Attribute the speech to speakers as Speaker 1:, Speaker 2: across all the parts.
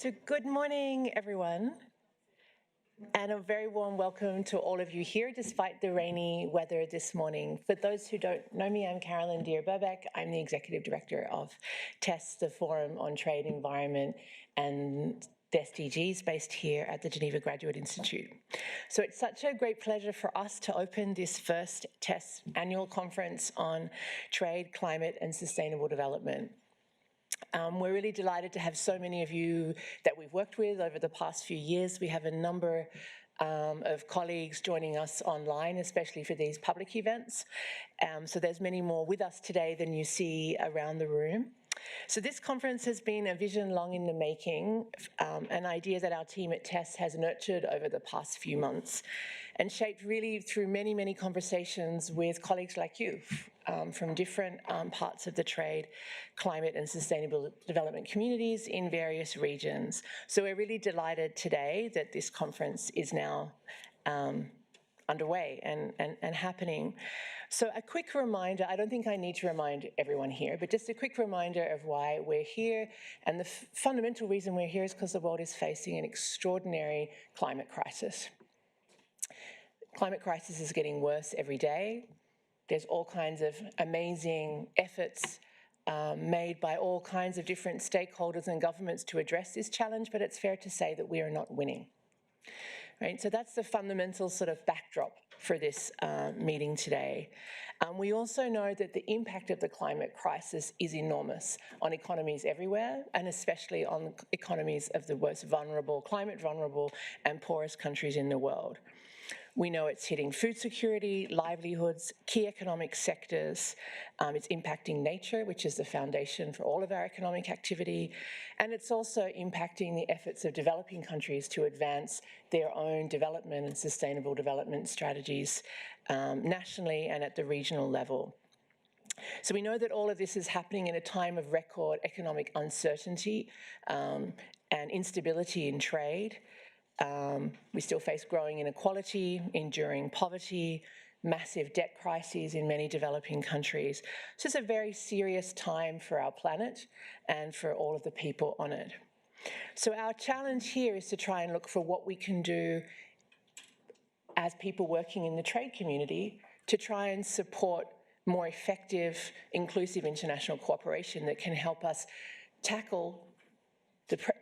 Speaker 1: So good morning, everyone, and a very warm welcome to all of you here, despite the rainy weather this morning. For those who don't know me, I'm Carolyn Deere-Burbeck. I'm the Executive Director of TESS, the Forum on Trade, Environment and the SDGs, based here at the Geneva Graduate Institute. So it's such a great pleasure for us to open this first TESS annual conference on trade, climate and sustainable development. We're really delighted to have so many of you that we've worked with over the past few years. We have a number of colleagues joining us online, especially for these public events. So there's many more with us today than you see around the room. So this conference has been a vision long in the making, an idea that our team at TESS has nurtured over the past few months and shaped really through many, many conversations with colleagues like you from different parts of the trade, climate and sustainable development communities in various regions. So we're really delighted today that this conference is now underway and happening. So a quick reminder, I don't think I need to remind everyone here, but just a quick reminder of why we're here. And the fundamental reason we're here is because the world is facing an extraordinary climate crisis. Climate crisis is getting worse every day. There's all kinds of amazing efforts made by all kinds of different stakeholders and governments to address this challenge, but it's fair to say that we are not winning. Right, so that's the fundamental sort of backdrop for this meeting today. We also know that the impact of the climate crisis is enormous on economies everywhere, and especially on economies of the most vulnerable, climate vulnerable and poorest countries in the world. We know it's hitting food security, livelihoods, key economic sectors. It's impacting nature, which is the foundation for all of our economic activity. And it's also impacting the efforts of developing countries to advance their own development and sustainable development strategies nationally and at the regional level. So we know that all of this is happening in a time of record economic uncertainty and instability in trade. We still face growing inequality, enduring poverty, massive debt crises in many developing countries. So it's a very serious time for our planet and for all of the people on it. So our challenge here is to try and look for what we can do as people working in the trade community to try and support more effective, inclusive international cooperation that can help us tackle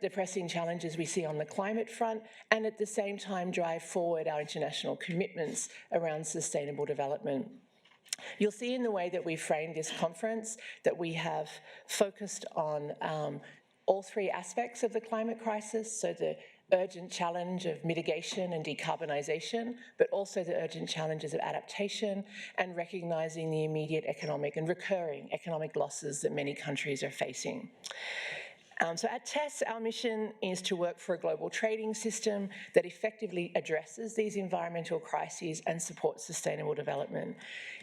Speaker 1: the pressing challenges we see on the climate front, and at the same time drive forward our international commitments around sustainable development. You'll see in the way that we framed this conference that we have focused on all three aspects of the climate crisis, so the urgent challenge of mitigation and decarbonisation, but also the urgent challenges of adaptation and recognising the immediate economic and recurring economic losses that many countries are facing. So at TESS, our mission is to work for a global trading system that effectively addresses these environmental crises and supports sustainable development.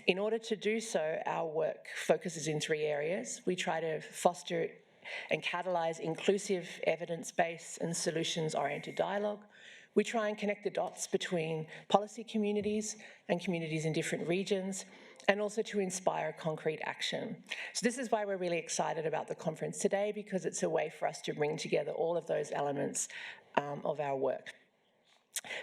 Speaker 1: In order to do so, our work focuses in three areas. We try to foster and catalyse inclusive, evidence-based and solutions-oriented dialogue. We try and connect the dots between policy communities and communities in different regions, and also to inspire concrete action. So this is why we're really excited about the conference today, because it's a way for us to bring together all of those elements of our work.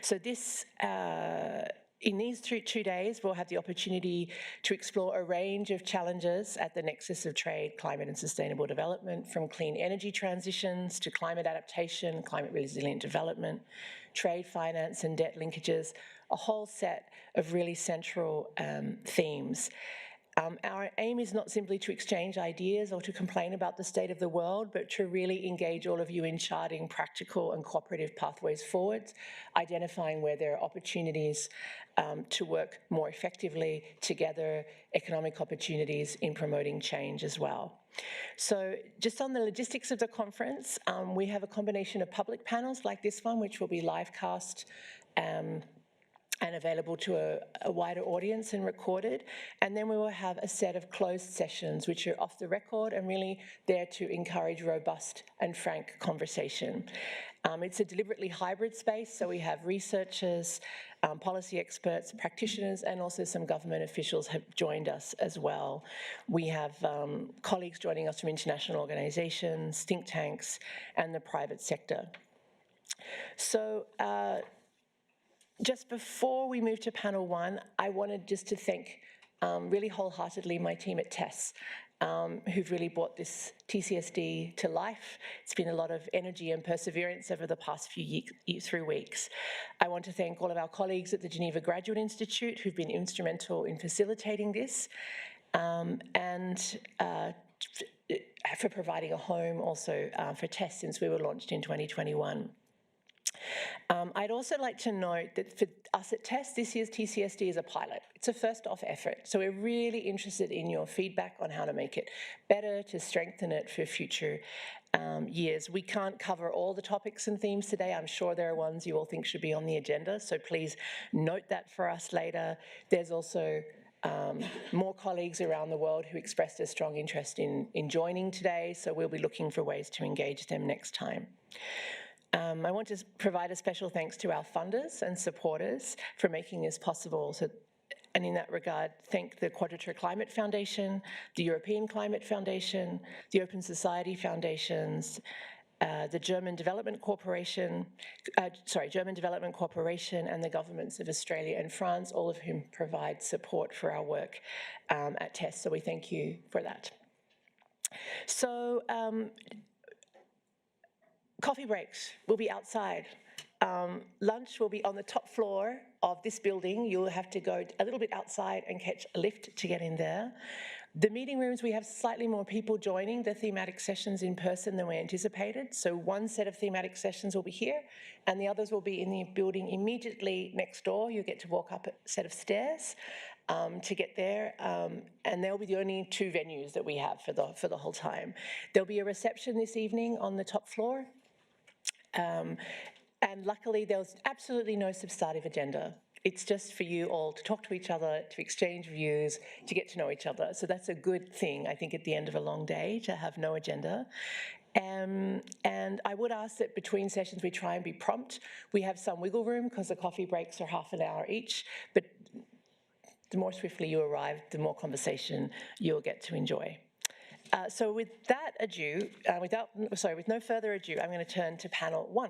Speaker 1: So this, in these two days, we'll have the opportunity to explore a range of challenges at the nexus of trade, climate and sustainable development, from clean energy transitions to climate adaptation, climate resilient development, trade finance and debt linkages, a whole set of really central themes. Our aim is not simply to exchange ideas or to complain about the state of the world, but to really engage all of you in charting practical and cooperative pathways forwards, identifying where there are opportunities to work more effectively together, economic opportunities in promoting change as well. So just on the logistics of the conference, we have a combination of public panels like this one, which will be live cast and available to a wider audience and recorded. And then we will have a set of closed sessions, which are off the record and really there to encourage robust and frank conversation. It's a deliberately hybrid space, so we have researchers, policy experts, practitioners, and also some government officials have joined us as well. We have colleagues joining us from international organizations, think tanks, and the private sector. So just before we move to panel one, I wanted just to thank really wholeheartedly my team at TESS, who've really brought this TCSD to life. It's been a lot of energy and perseverance over the past few 3 weeks. I want to thank all of our colleagues at the Geneva Graduate Institute who've been instrumental in facilitating this, and for providing a home also for TESS since we were launched in 2021. I'd also like to note that for us at TESS, this year's TCSD is a pilot. It's a first-off effort, so we're really interested in your feedback on how to make it better, to strengthen it for future years. We can't cover all the topics and themes today. I'm sure there are ones you all think should be on the agenda, so please note that for us later. There's also more colleagues around the world who expressed a strong interest in joining today, so we'll be looking for ways to engage them next time. I want to provide a special thanks to our funders and supporters for making this possible. So, and in that regard, thank the Quadrature Climate Foundation, the European Climate Foundation, the Open Society Foundations, the German Development Corporation, and the governments of Australia and France, all of whom provide support for our work at TESS. So we thank you for that. So, coffee breaks will be outside. Lunch will be on the top floor of this building. You'll have to go a little bit outside and catch a lift to get in there. The meeting rooms, we have slightly more people joining the thematic sessions in person than we anticipated. So one set of thematic sessions will be here and the others will be in the building immediately next door. You get to walk up a set of stairs to get there, and they'll be the only 2 venues that we have for the whole time. There'll be a reception this evening on the top floor. And luckily, there's absolutely no substantive agenda. It's just for you all to talk to each other, to exchange views, to get to know each other. So that's a good thing, I think, at the end of a long day, to have no agenda. And I would ask that between sessions we try and be prompt. We have some wiggle room because the coffee breaks are half an hour each, but the more swiftly you arrive, the more conversation you'll get to enjoy. So with no further ado, I'm going to turn to panel 1.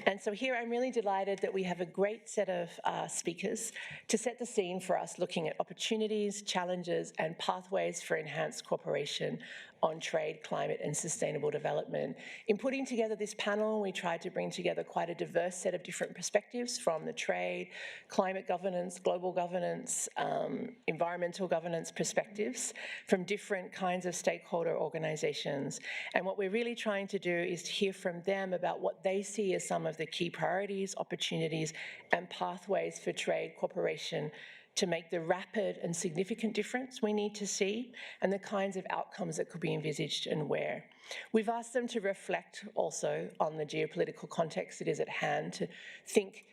Speaker 1: And so here I'm really delighted that we have a great set of speakers to set the scene for us looking at opportunities, challenges, and pathways for enhanced cooperation on trade, climate, and sustainable development. In putting together this panel, we tried to bring together quite a diverse set of different perspectives from the trade, climate governance, global governance, environmental governance perspectives from different kinds of stakeholder organizations. And what we're really trying to do is to hear from them about what they see as some of the key priorities, opportunities, and pathways for trade cooperation to make the rapid and significant difference we need to see, and the kinds of outcomes that could be envisaged and where. We've asked them to reflect also on the geopolitical context that is at hand, to think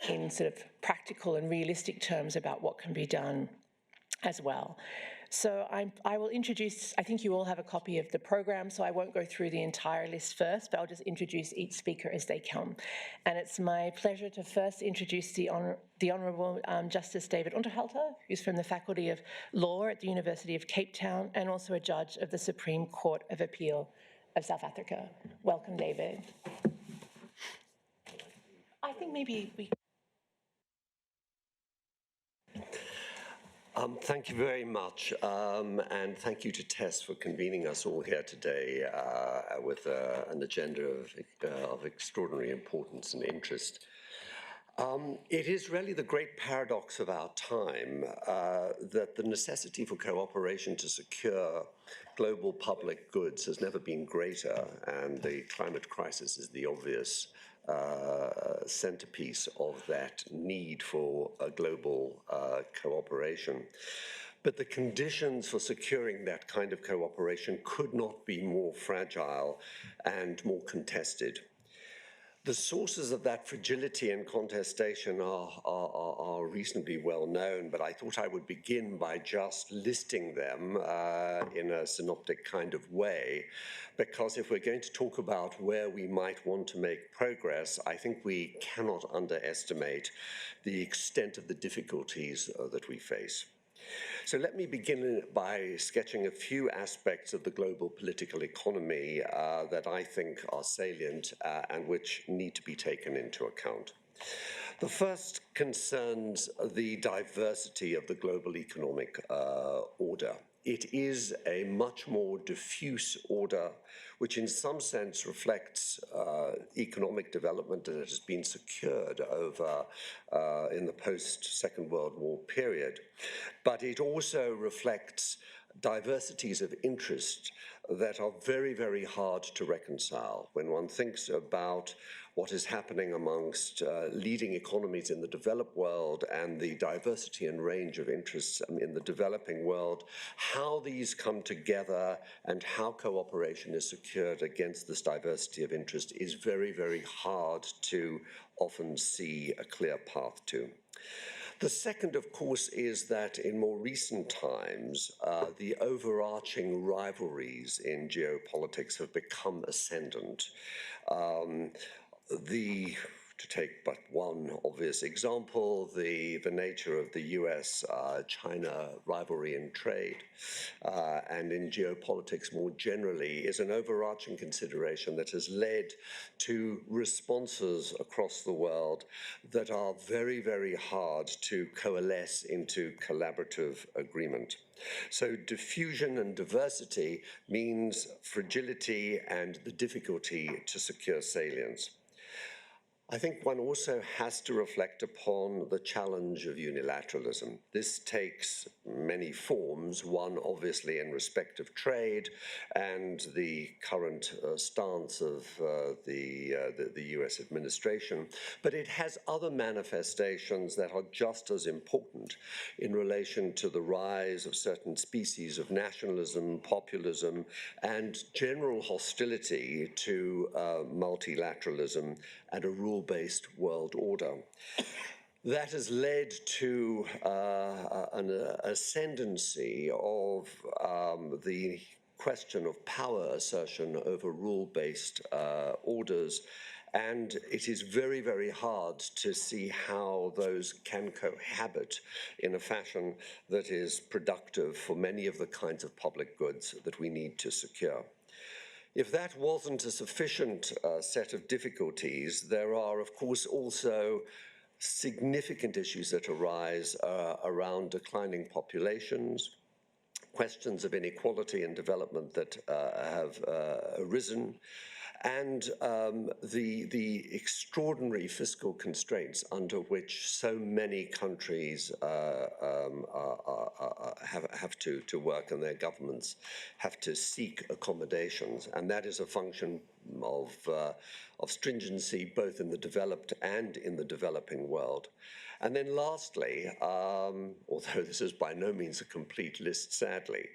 Speaker 1: in sort of practical and realistic terms about what can be done as well. So I will introduce, I think you all have a copy of the program, so I won't go through the entire list first, but I'll just introduce each speaker as they come. And it's my pleasure to first introduce the Honourable Justice David Unterhalter, who's from the Faculty of Law at the University of Cape Town and also a judge of the Supreme Court of Appeal of South Africa. Welcome, David. I think maybe we...
Speaker 2: Thank you very much, and thank you to TESS for convening us all here today with an agenda of extraordinary importance and interest. It is really the great paradox of our time that the necessity for cooperation to secure global public goods has never been greater, and the climate crisis is the obvious centerpiece of that need for a global cooperation. But the conditions for securing that kind of cooperation could not be more fragile and more contested. The sources of that fragility and contestation are reasonably well known, but I thought I would begin by just listing them in a synoptic kind of way, because if we're going to talk about where we might want to make progress, I think we cannot underestimate the extent of the difficulties that we face. So let me begin by sketching a few aspects of the global political economy that I think are salient and which need to be taken into account. The first concerns the diversity of the global economic order. It is a much more diffuse order, which in some sense reflects economic development that has been secured over in the post-Second World War period. But it also reflects diversities of interest that are very, very hard to reconcile when one thinks about what is happening amongst leading economies in the developed world and the diversity and range of interests in the developing world, how these come together and how cooperation is secured against this diversity of interest is very, very hard to often see a clear path to. The second, of course, is that in more recent times, the overarching rivalries in geopolitics have become ascendant. To take but one obvious example, the nature of the US-China rivalry in trade and in geopolitics more generally is an overarching consideration that has led to responses across the world that are very, very hard to coalesce into collaborative agreement. So diffusion and diversity means fragility and the difficulty to secure salience. I think one also has to reflect upon the challenge of unilateralism. This takes many forms, one obviously in respect of trade and the current stance of the US administration, but it has other manifestations that are just as important in relation to the rise of certain species of nationalism, populism, and general hostility to multilateralism and a rule-based world order. That has led to an ascendancy of the question of power assertion over rule-based orders, and it is very, very hard to see how those can cohabit in a fashion that is productive for many of the kinds of public goods that we need to secure. If that wasn't a sufficient set of difficulties, there are, of course, also significant issues that arise around declining populations, questions of inequality and development that have arisen, and the extraordinary fiscal constraints under which so many countries have to work, and their governments have to seek accommodations. And that is a function of stringency both in the developed and in the developing world. And then lastly, although this is by no means a complete list, sadly,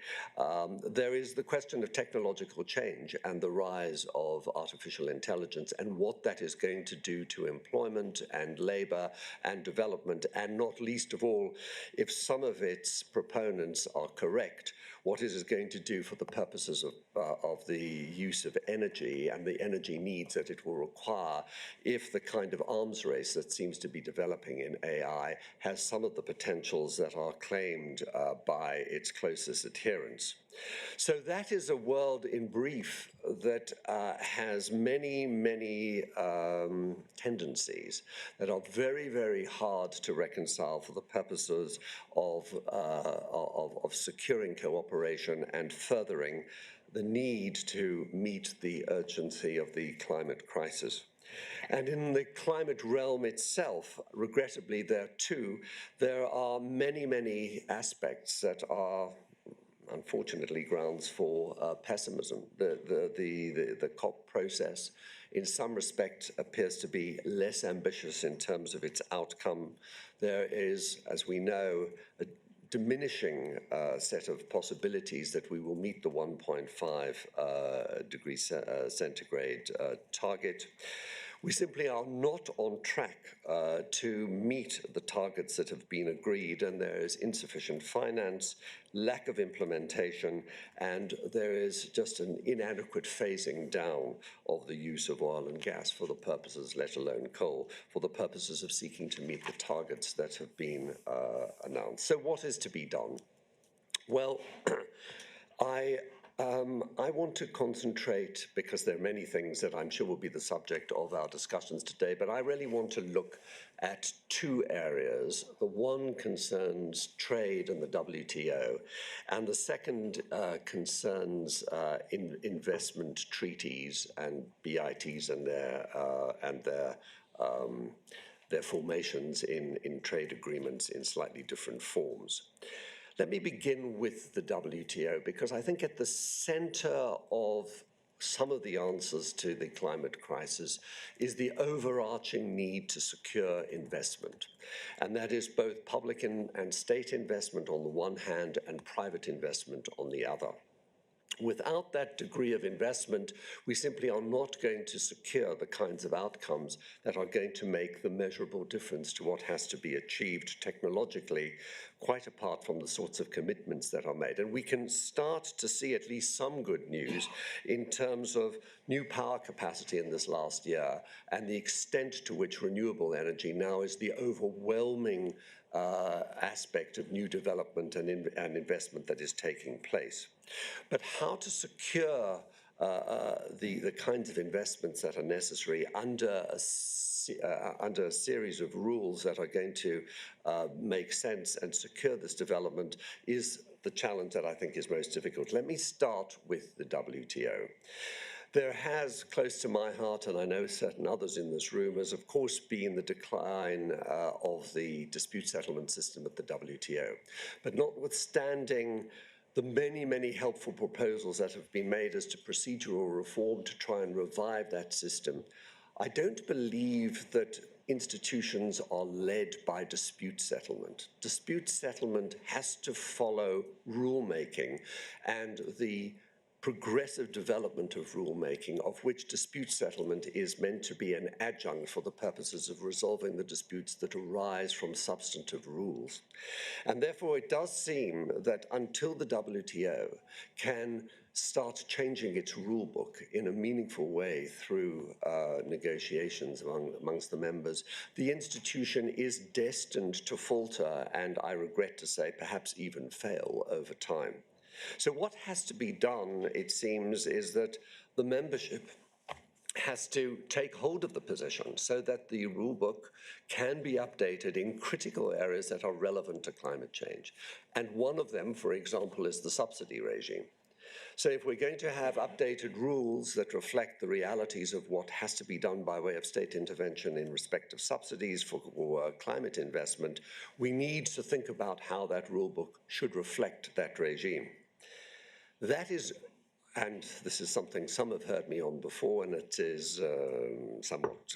Speaker 2: there is the question of technological change and the rise of artificial intelligence and what that is going to do to employment and labor and development, and not least of all, if some of its proponents are correct, what it is going to do for the purposes of the use of energy and the energy needs that it will require if the kind of arms race that seems to be developing in AI has some of the potentials that are claimed by its closest adherents. So that is a world in brief that has many, many tendencies that are very, very hard to reconcile for the purposes of securing cooperation and furthering the need to meet the urgency of the climate crisis. And in the climate realm itself, regrettably, there are many, many aspects that are unfortunately grounds for pessimism. The COP process in some respect appears to be less ambitious in terms of its outcome. There is, as we know, a diminishing set of possibilities that we will meet the 1.5 degrees centigrade target. We simply are not on track to meet the targets that have been agreed, and there is insufficient finance, lack of implementation, and there is just an inadequate phasing down of the use of oil and gas for the purposes, let alone coal, for the purposes of seeking to meet the targets that have been announced. So what is to be done? Well, I want to concentrate, because there are many things that I'm sure will be the subject of our discussions today, but I really want to look at two areas. The one concerns trade and the WTO, and the second concerns investment treaties and BITs and their formations in trade agreements in slightly different forms. Let me begin with the WTO, because I think at the center of some of the answers to the climate crisis is the overarching need to secure investment. And that is both public and state investment on the one hand and private investment on the other. Without that degree of investment, we simply are not going to secure the kinds of outcomes that are going to make the measurable difference to what has to be achieved technologically, quite apart from the sorts of commitments that are made. And we can start to see at least some good news in terms of new power capacity in this last year and the extent to which renewable energy now is the overwhelming aspect of new development and investment that is taking place. But how to secure the kinds of investments that are necessary under a series of rules that are going to make sense and secure this development is the challenge that I think is most difficult. Let me start with the WTO. There has, close to my heart, and I know certain others in this room, has of course been the decline of the dispute settlement system at the WTO. But notwithstanding the many, many helpful proposals that have been made as to procedural reform to try and revive that system, I don't believe that institutions are led by dispute settlement. Dispute settlement has to follow rulemaking and the progressive development of rulemaking, of which dispute settlement is meant to be an adjunct for the purposes of resolving the disputes that arise from substantive rules. And therefore, it does seem that until the WTO can start changing its rulebook in a meaningful way through negotiations amongst the members, the institution is destined to falter and, I regret to say, perhaps even fail over time. So what has to be done, it seems, is that the membership has to take hold of the position so that the rulebook can be updated in critical areas that are relevant to climate change. And one of them, for example, is the subsidy regime. So if we're going to have updated rules that reflect the realities of what has to be done by way of state intervention in respect of subsidies for climate investment, we need to think about how that rulebook should reflect that regime. That is, and this is something some have heard me on before, and it is somewhat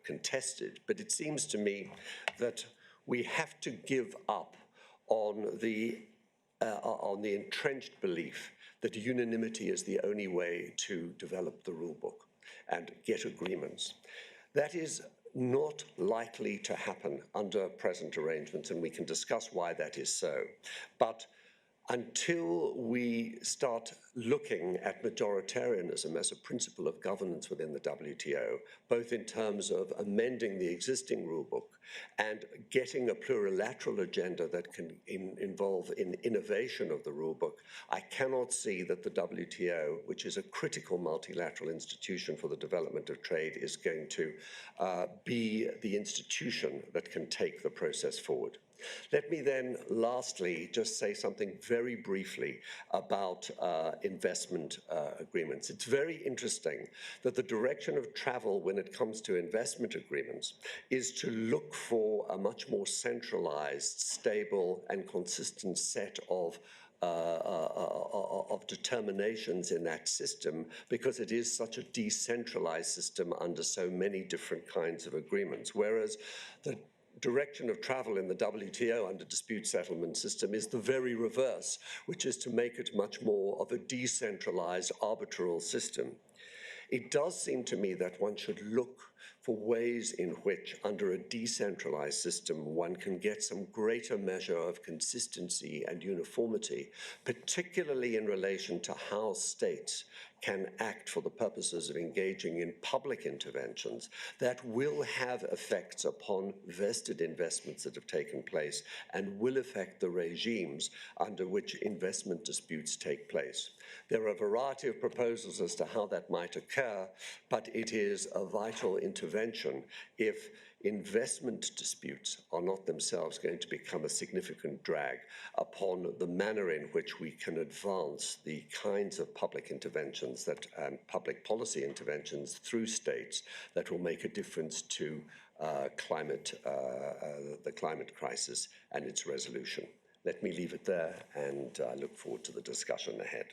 Speaker 2: contested, but it seems to me that we have to give up on the entrenched belief that unanimity is the only way to develop the rulebook and get agreements. That is not likely to happen under present arrangements, and we can discuss why that is so. But until we start looking at majoritarianism as a principle of governance within the WTO, both in terms of amending the existing rulebook and getting a plurilateral agenda that can involve innovation of the rulebook, I cannot see that the WTO, which is a critical multilateral institution for the development of trade, is going to be the institution that can take the process forward. Let me then, lastly, just say something very briefly about investment agreements. It's very interesting that the direction of travel when it comes to investment agreements is to look for a much more centralized, stable, and consistent set of determinations in that system, because it is such a decentralized system under so many different kinds of agreements. Whereas the direction of travel in the WTO under dispute settlement system is the very reverse, which is to make it much more of a decentralized arbitral system. It does seem to me that one should look for ways in which, under a decentralized system, one can get some greater measure of consistency and uniformity, particularly in relation to how states can act for the purposes of engaging in public interventions that will have effects upon vested investments that have taken place and will affect the regimes under which investment disputes take place. There are a variety of proposals as to how that might occur, but it is a vital intervention if investment disputes are not themselves going to become a significant drag upon the manner in which we can advance the kinds of public interventions and public policy interventions through states that will make a difference to the climate crisis and its resolution. Let me leave it there, and I look forward to the discussion ahead.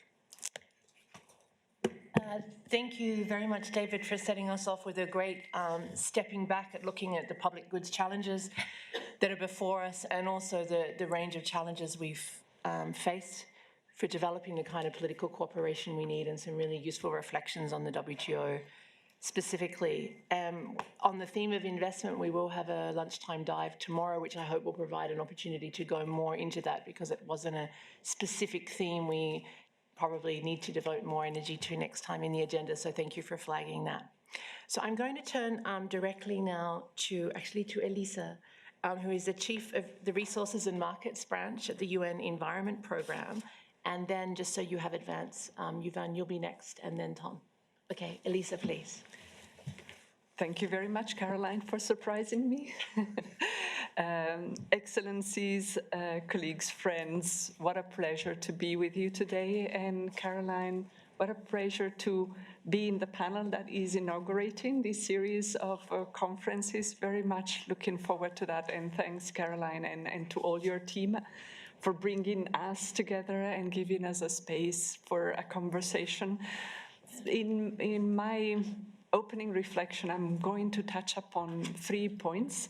Speaker 1: Thank you very much, David, for setting us off with a great stepping back at looking at the public goods challenges that are before us, and also the range of challenges we've faced for developing the kind of political cooperation we need, and some really useful reflections on the WTO specifically. On the theme of investment, we will have a lunchtime dive tomorrow, which I hope will provide an opportunity to go more into that, because it wasn't a specific theme we probably need to devote more energy to next time in the agenda, so thank you for flagging that. So I'm going to turn directly now to Elisa, who is the Chief of the Resources and Markets Branch at the UN Environment Programme. And then, just so you have advance, Yuvan, you'll be next, and then Tom. Okay, Elisa, please.
Speaker 3: Thank you very much, Caroline, for surprising me. Excellencies, colleagues, friends, what a pleasure to be with you today. And Caroline, what a pleasure to be in the panel that is inaugurating this series of conferences. Very much looking forward to that. And thanks, Caroline, and to all your team for bringing us together and giving us a space for a conversation. In my opening reflection, I'm going to touch upon 3 points.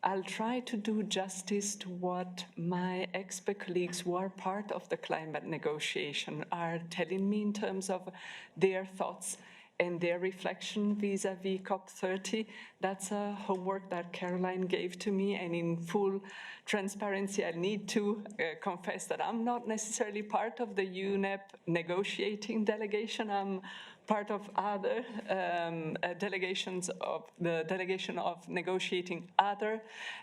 Speaker 3: I'll try to do justice to what my expert colleagues who are part of the climate negotiation are telling me in terms of their thoughts and their reflection vis-à-vis COP30. That's a homework that Caroline gave to me, and in full transparency, I need to confess that I'm not necessarily part of the UNEP negotiating delegation. I'm part of other delegations of the delegation of negotiating other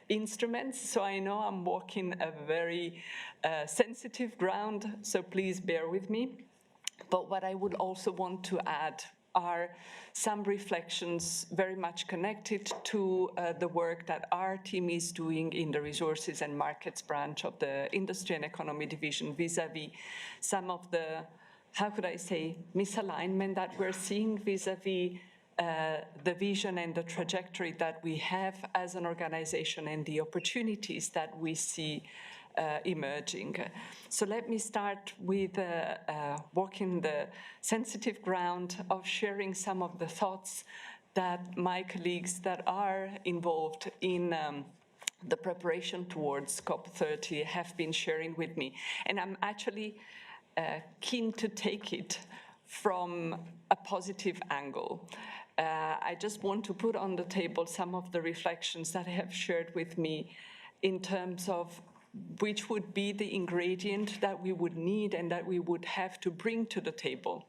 Speaker 3: instruments. So I know I'm walking a very sensitive ground, so please bear with me. But what I would also want to add are some reflections very much connected to the work that our team is doing in the Resources and Markets branch of the Industry and Economy Division vis-à-vis some of the, how could I say, misalignment that we're seeing vis-à-vis the vision and the trajectory that we have as an organization and the opportunities that we see emerging. So let me start with walking the sensitive ground of sharing some of the thoughts that my colleagues that are involved in the preparation towards COP30 have been sharing with me. And I'm actually keen to take it from a positive angle. I just want to put on the table some of the reflections that have shared with me in terms of which would be the ingredient that we would need and that we would have to bring to the table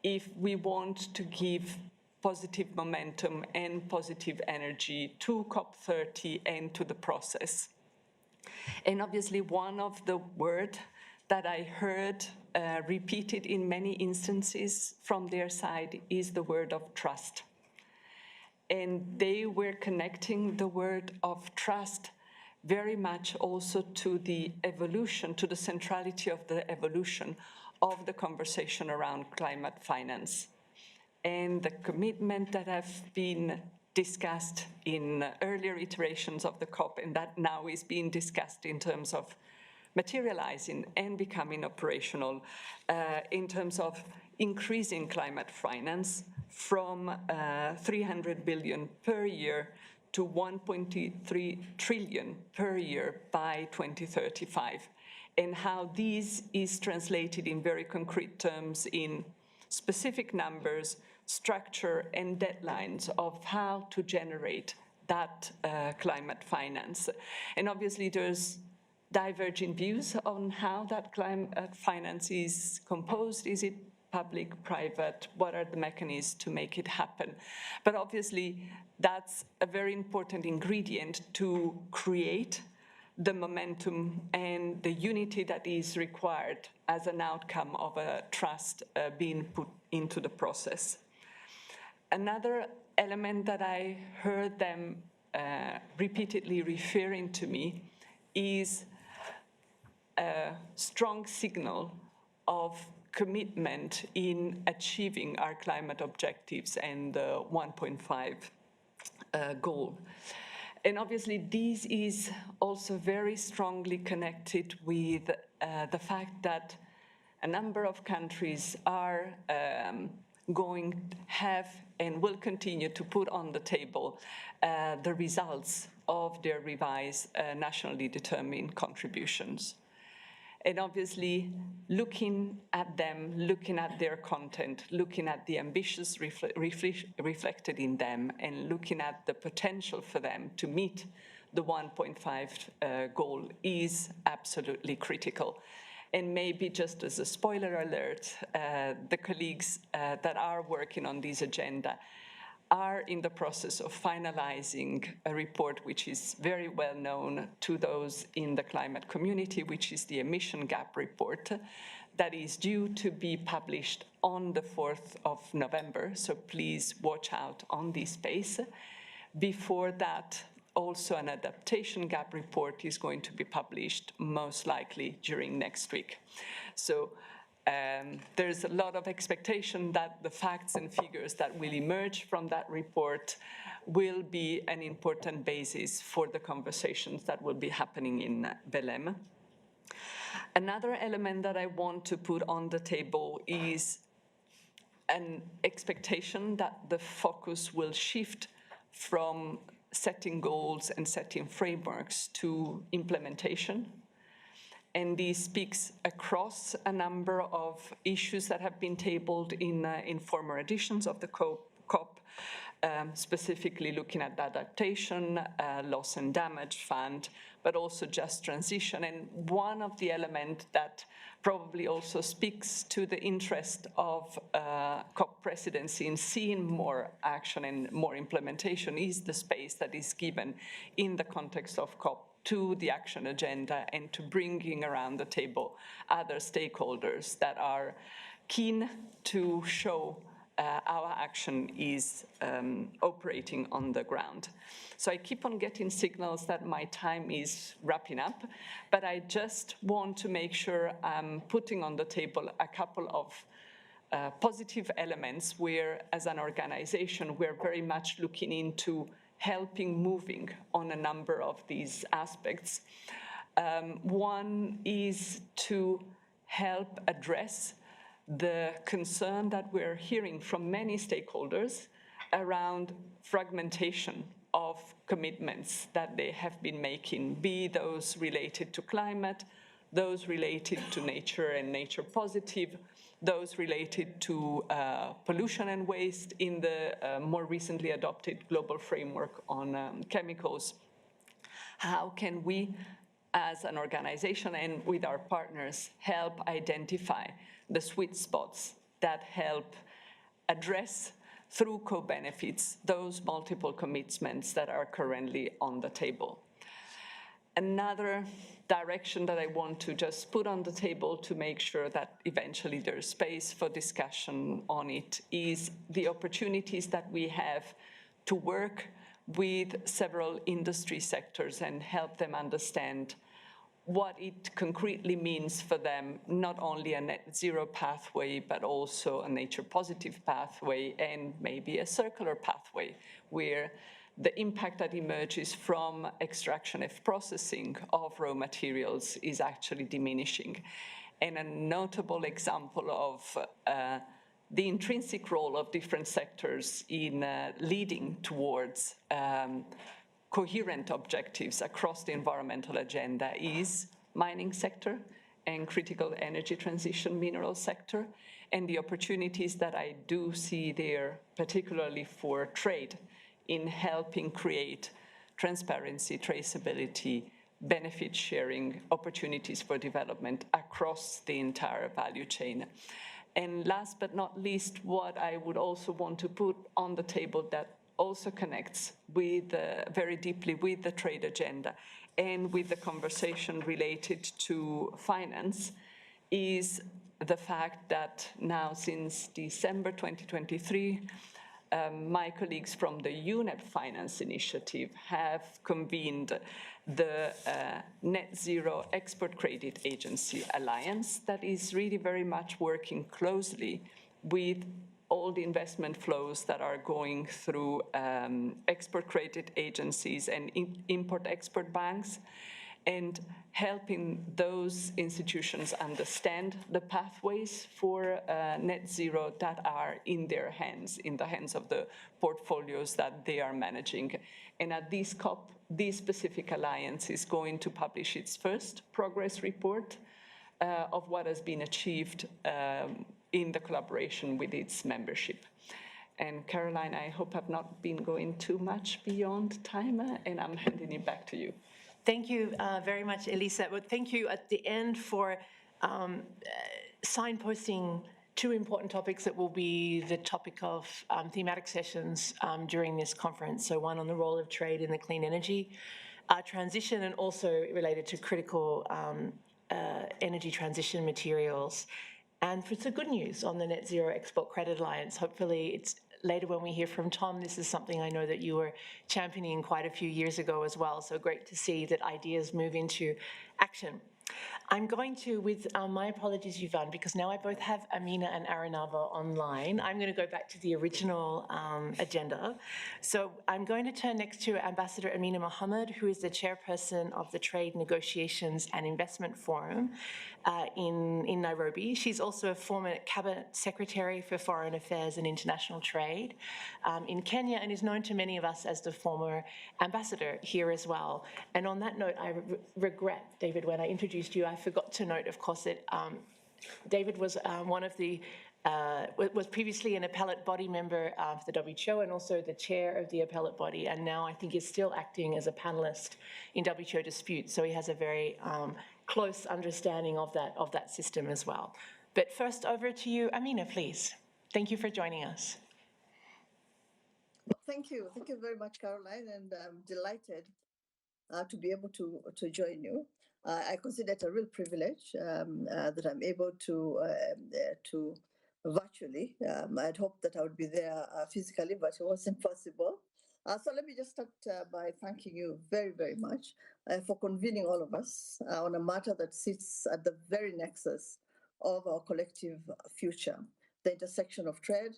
Speaker 3: if we want to give positive momentum and positive energy to COP30 and to the process. And obviously one of the words that I heard repeated in many instances from their side is the word of trust. And they were connecting the word of trust very much also to the evolution, to the centrality of the evolution of the conversation around climate finance and the commitment that have been discussed in earlier iterations of the COP and that now is being discussed in terms of materializing and becoming operational in terms of increasing climate finance from 300 billion per year to 1.3 trillion per year by 2035, and how this is translated in very concrete terms in specific numbers structure and deadlines of how to generate that climate finance. And obviously there's diverging views on how that climate finance is composed. Is it public, private? What are the mechanisms to make it happen? But obviously that's a very important ingredient to create the momentum and the unity that is required as an outcome of a trust being put into the process. Another element that I heard them repeatedly referring to me is a strong signal of commitment in achieving our climate objectives and the 1.5 goal. And obviously this is also very strongly connected with the fact that a number of countries are have and will continue to put on the table the results of their revised nationally determined contributions. And obviously, looking at them, looking at their content, looking at the ambitions reflected in them, and looking at the potential for them to meet the 1.5 goal is absolutely critical. And maybe just as a spoiler alert, the colleagues that are working on this agenda are in the process of finalizing a report which is very well known to those in the climate community, which is the emission gap report, that is due to be published on the 4th of November. So please watch out on this space. Before that, also an adaptation gap report is going to be published most likely during next week. So there's a lot of expectation that the facts and figures that will emerge from that report will be an important basis for the conversations that will be happening in Belém. Another element that I want to put on the table is an expectation that the focus will shift from setting goals and setting frameworks to implementation. And this speaks across a number of issues that have been tabled in former editions of the COP, specifically looking at the adaptation, loss and damage fund, but also just transition. And one of the elements that probably also speaks to the interest of COP presidency in seeing more action and more implementation is the space that is given in the context of COP to the action agenda and to bringing around the table other stakeholders that are keen to show our action is operating on the ground. So I keep on getting signals that my time is wrapping up, but I just want to make sure I'm putting on the table a couple of positive elements where, as an organization, we're very much looking into helping moving on a number of these aspects. One is to help address the concern that we're hearing from many stakeholders around fragmentation of commitments that they have been making, be those related to climate, those related to nature and nature positive, those related to pollution and waste in the more recently adopted global framework on chemicals. How can we, as an organization and with our partners, help identify the sweet spots that help address through co-benefits those multiple commitments that are currently on the table? Another direction that I want to just put on the table to make sure that eventually there's space for discussion on it is the opportunities that we have to work with several industry sectors and help them understand what it concretely means for them, not only a net zero pathway, but also a nature positive pathway and maybe a circular pathway where the impact that emerges from extraction and processing of raw materials is actually diminishing. And a notable example of the intrinsic role of different sectors in leading towards coherent objectives across the environmental agenda is mining sector and critical energy transition mineral sector. and the opportunities that I do see there, particularly for trade, in helping create transparency, traceability, benefit sharing, opportunities for development across the entire value chain. And last but not least, what I would also want to put on the table that also connects with very deeply with the trade agenda and with the conversation related to finance is the fact that now since December 2023, my colleagues from the UNEP Finance Initiative have convened the Net Zero Export Credit Agency Alliance that is really very much working closely with all the investment flows that are going through export credit agencies and import-export banks, and helping those institutions understand the pathways for net zero that are in their hands, in the hands of the portfolios that they are managing. And at this COP, this specific alliance is going to publish its first progress report of what has been achieved in the collaboration with its membership. And Caroline, I hope I've not been going too much beyond time, and I'm handing it back to you.
Speaker 1: Thank you very much, Elisa. But thank you at the end for signposting two important topics that will be the topic of thematic sessions during this conference. So one on the role of trade in the clean energy transition, and also related to critical energy transition materials. And for some good news on the Net Zero Export Credit Alliance. Hopefully it's later when we hear from Tom. This is something I know that you were championing quite a few years ago as well. So great to see that ideas move into action. I'm going to, with my apologies, Yvonne, because now I both have Amina and Aranava online. I'm going to go back to the original agenda. So I'm going to turn next to Ambassador Amina Mohammed, who is the chairperson of the Trade Negotiations and Investment Forum in Nairobi. She's also a former Cabinet Secretary for Foreign Affairs and International Trade in Kenya, and is known to many of us as the former ambassador here as well. And on that note, I regret, David, when I introduced you, I forgot to note, of course, that David was one of the was previously an appellate body member of the WTO and also the chair of the appellate body, and now I think is still acting as a panelist in WTO disputes. So he has a very close understanding of that system as well. But first, over to you, Amina, please. Thank you for joining us.
Speaker 4: Thank you very much, Caroline, and I'm delighted to be able to join you. I consider it a real privilege that I'm able to virtually. I'd hoped that I would be there physically, but it wasn't possible. So let me just start by thanking you very, very much for convening all of us on a matter that sits at the very nexus of our collective future, the intersection of trade,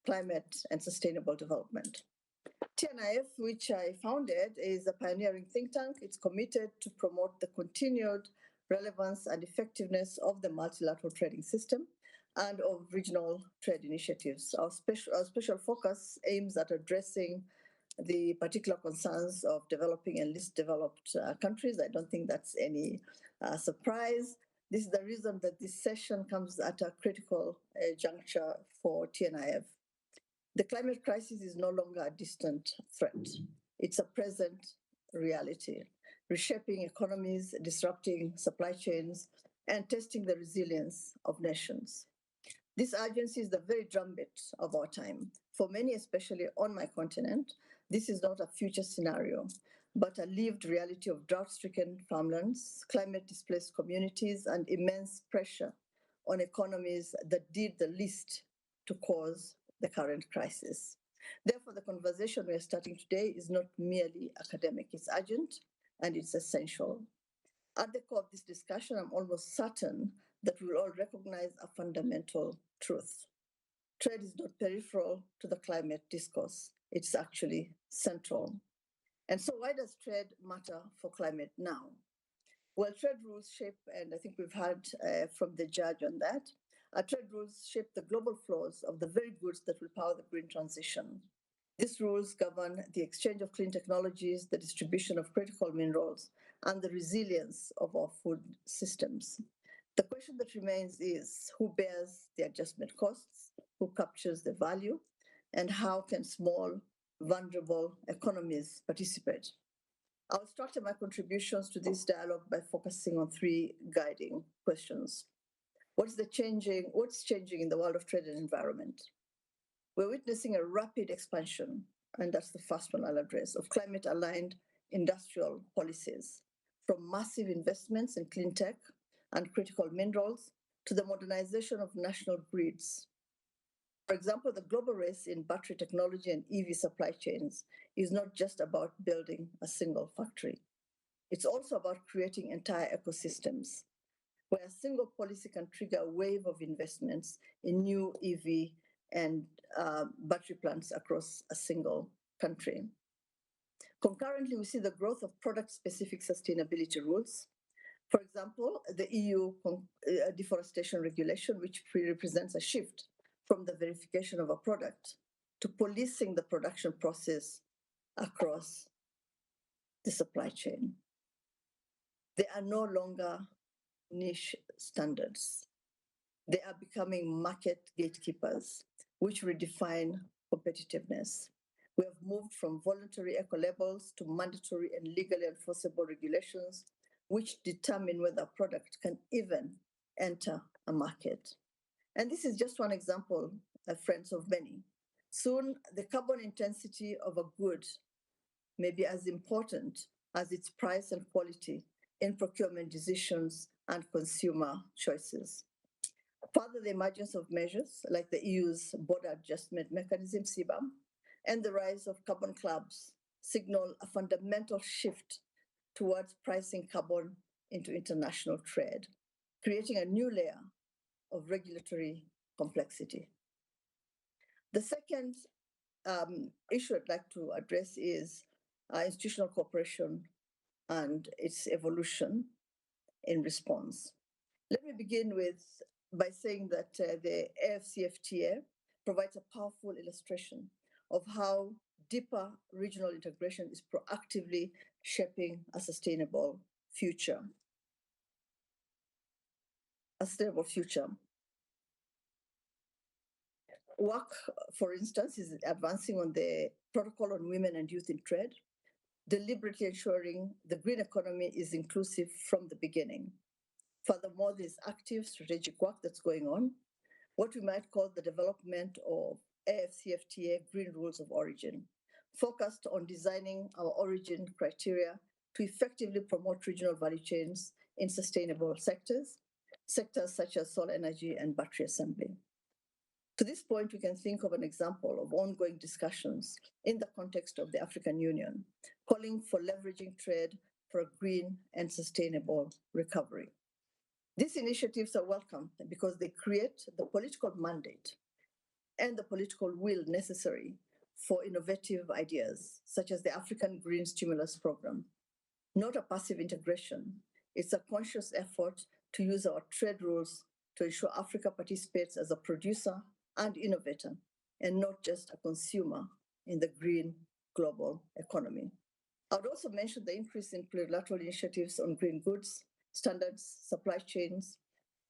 Speaker 4: climate, and sustainable development. TNIF, which I founded, is a pioneering think tank. It's committed to promote the continued relevance and effectiveness of the multilateral trading system and of regional trade initiatives. Our special focus aims at addressing the particular concerns of developing and least developed countries. I don't think that's any surprise. This is the reason that this session comes at a critical juncture for TNIF. The climate crisis is no longer a distant threat. It's a present reality, reshaping economies, disrupting supply chains, and testing the resilience of nations. This urgency is the very drumbeat of our time. For many, especially on my continent, this is not a future scenario, but a lived reality of drought-stricken farmlands, climate-displaced communities, and immense pressure on economies that did the least to cause the current crisis. Therefore, the conversation we are starting today is not merely academic, it's urgent and it's essential. At the core of this discussion, I'm almost certain that we'll all recognize a fundamental truth. Trade is not peripheral to the climate discourse, it's actually central. And so why does trade matter for climate now? Well, trade rules shape, and I think we've heard from the judge on that, trade rules shape the global flows of the very goods that will power the green transition. These rules govern the exchange of clean technologies, the distribution of critical minerals, and the resilience of our food systems. The question that remains is who bears the adjustment costs, who captures the value, and how can small, vulnerable economies participate? I'll structure my contributions to this dialogue by focusing on three guiding questions. What's changing in the world of trade and environment? We're witnessing a rapid expansion, and that's the first one I'll address, of climate-aligned industrial policies, from massive investments in clean tech and critical minerals to the modernization of national grids. For example, the global race in battery technology and EV supply chains is not just about building a single factory. It's also about creating entire ecosystems where a single policy can trigger a wave of investments in new EV and battery plants across a single country. Concurrently, we see the growth of product-specific sustainability rules. For example, the EU deforestation regulation, which represents a shift from the verification of a product to policing the production process across the supply chain. They are no longer niche standards. They are becoming market gatekeepers, which redefine competitiveness. We have moved from voluntary eco-labels to mandatory and legally enforceable regulations, which determine whether a product can even enter a market. And this is just one example, friends, of many. Soon, the carbon intensity of a good may be as important as its price and quality in procurement decisions and consumer choices. Further, the emergence of measures like the EU's border adjustment mechanism, CBAM, and the rise of carbon clubs signal a fundamental shift towards pricing carbon into international trade, creating a new layer of regulatory complexity. The second issue I'd like to address is institutional cooperation and its evolution in response. Let me begin by saying that the AFCFTA provides a powerful illustration of how deeper regional integration is proactively shaping a sustainable future. Work, for instance, is advancing on the Protocol on Women and Youth in Trade, deliberately ensuring the green economy is inclusive from the beginning. Furthermore, there's active strategic work that's going on, what we might call the development of AFCFTA Green Rules of Origin, focused on designing our origin criteria to effectively promote regional value chains in sustainable sectors such as solar energy and battery assembly. To this point, we can think of an example of ongoing discussions in the context of the African Union, calling for leveraging trade for a green and sustainable recovery. These initiatives are welcome because they create the political mandate and the political will necessary for innovative ideas, such as the African Green Stimulus Program. Not a passive integration, it's a conscious effort to use our trade rules to ensure Africa participates as a producer and innovator, and not just a consumer in the green global economy. I would also mention the increase in plurilateral initiatives on green goods, standards, supply chains,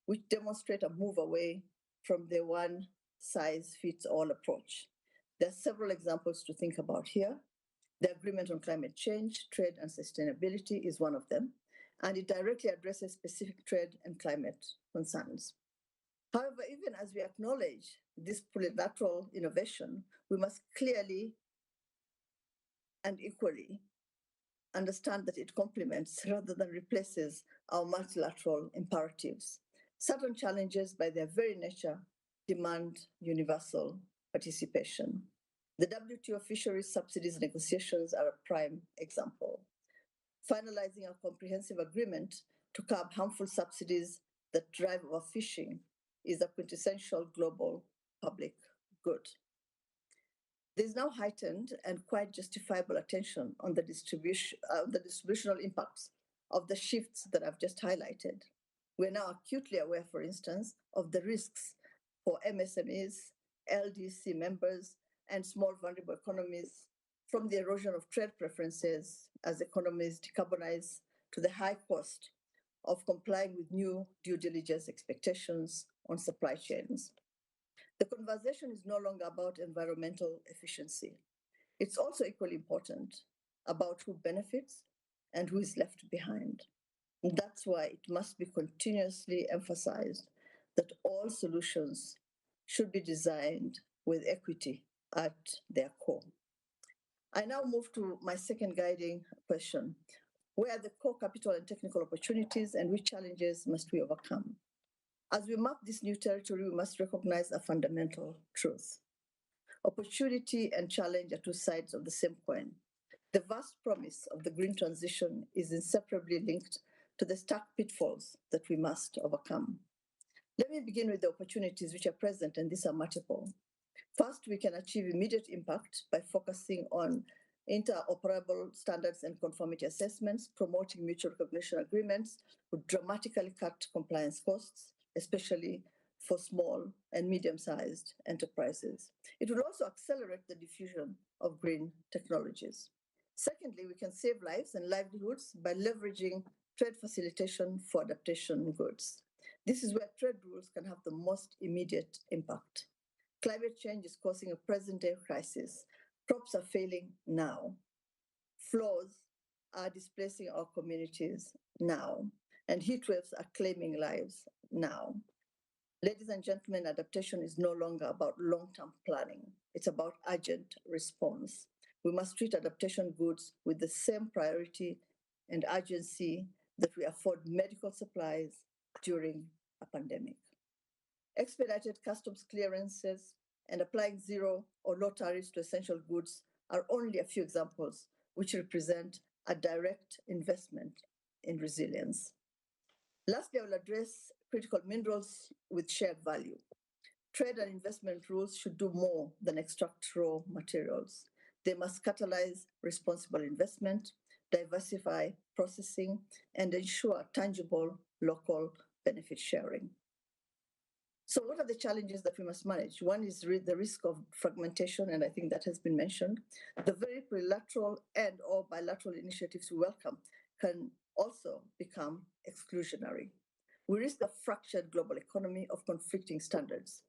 Speaker 4: which demonstrate a move away from the one-size-fits-all approach. There are several examples to think about here. The Agreement on Climate Change, Trade and Sustainability is one of them, and it directly addresses specific trade and climate concerns. However, even as we acknowledge this plurilateral innovation, we must clearly and equally understand that it complements rather than replaces our multilateral imperatives. Certain challenges, by their very nature, demand universal participation. The WTO fisheries subsidies negotiations are a prime example. Finalizing a comprehensive agreement to curb harmful subsidies that drive overfishing is a quintessential global public good. There's now heightened and quite justifiable attention on the distributional impacts of the shifts that I've just highlighted. We're now acutely aware, for instance, of the risks for MSMEs, LDC members, and small vulnerable economies from the erosion of trade preferences as economies decarbonize to the high cost of complying with new due diligence expectations on supply chains. The conversation is no longer about environmental efficiency. It's also equally important about who benefits and who is left behind. And that's why it must be continuously emphasized that all solutions should be designed with equity at their core. I now move to my second guiding question. Where are the core capital and technical opportunities, and which challenges must we overcome? As we map this new territory, we must recognize a fundamental truth. Opportunity and challenge are two sides of the same coin. The vast promise of the green transition is inseparably linked to the stark pitfalls that we must overcome. Let me begin with the opportunities which are present, and these are multiple. First, we can achieve immediate impact by focusing on interoperable standards and conformity assessments. Promoting mutual recognition agreements would dramatically cut compliance costs, especially for small and medium-sized enterprises. It would also accelerate the diffusion of green technologies. Secondly, we can save lives and livelihoods by leveraging trade facilitation for adaptation goods. This is where trade rules can have the most immediate impact. Climate change is causing a present-day crisis. Crops are failing now. Floods are displacing our communities now. And heat waves are claiming lives now. Ladies and gentlemen, adaptation is no longer about long-term planning. It's about urgent response. We must treat adaptation goods with the same priority and urgency that we afford medical supplies during a pandemic. Expedited customs clearances and applying zero or low tariffs to essential goods are only a few examples which represent a direct investment in resilience. Lastly, I will address critical minerals with shared value. Trade and investment rules should do more than extract raw materials. They must catalyze responsible investment, diversify processing, and ensure tangible local benefit sharing. So what are the challenges that we must manage? One is the risk of fragmentation, and I think that has been mentioned. The very bilateral and or bilateral initiatives we welcome can also become exclusionary. We risk a fractured global economy of conflicting standards.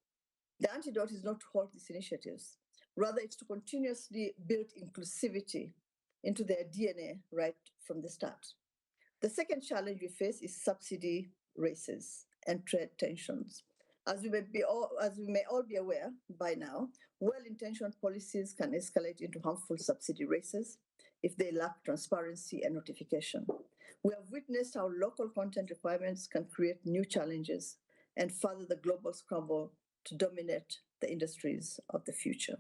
Speaker 4: The antidote is not to halt these initiatives. Rather, it's to continuously build inclusivity into their DNA right from the start. The second challenge we face is subsidy races and trade tensions. As we may all be aware by now, well-intentioned policies can escalate into harmful subsidy races if they lack transparency and notification. We have witnessed how local content requirements can create new challenges and further the global scramble to dominate the industries of the future.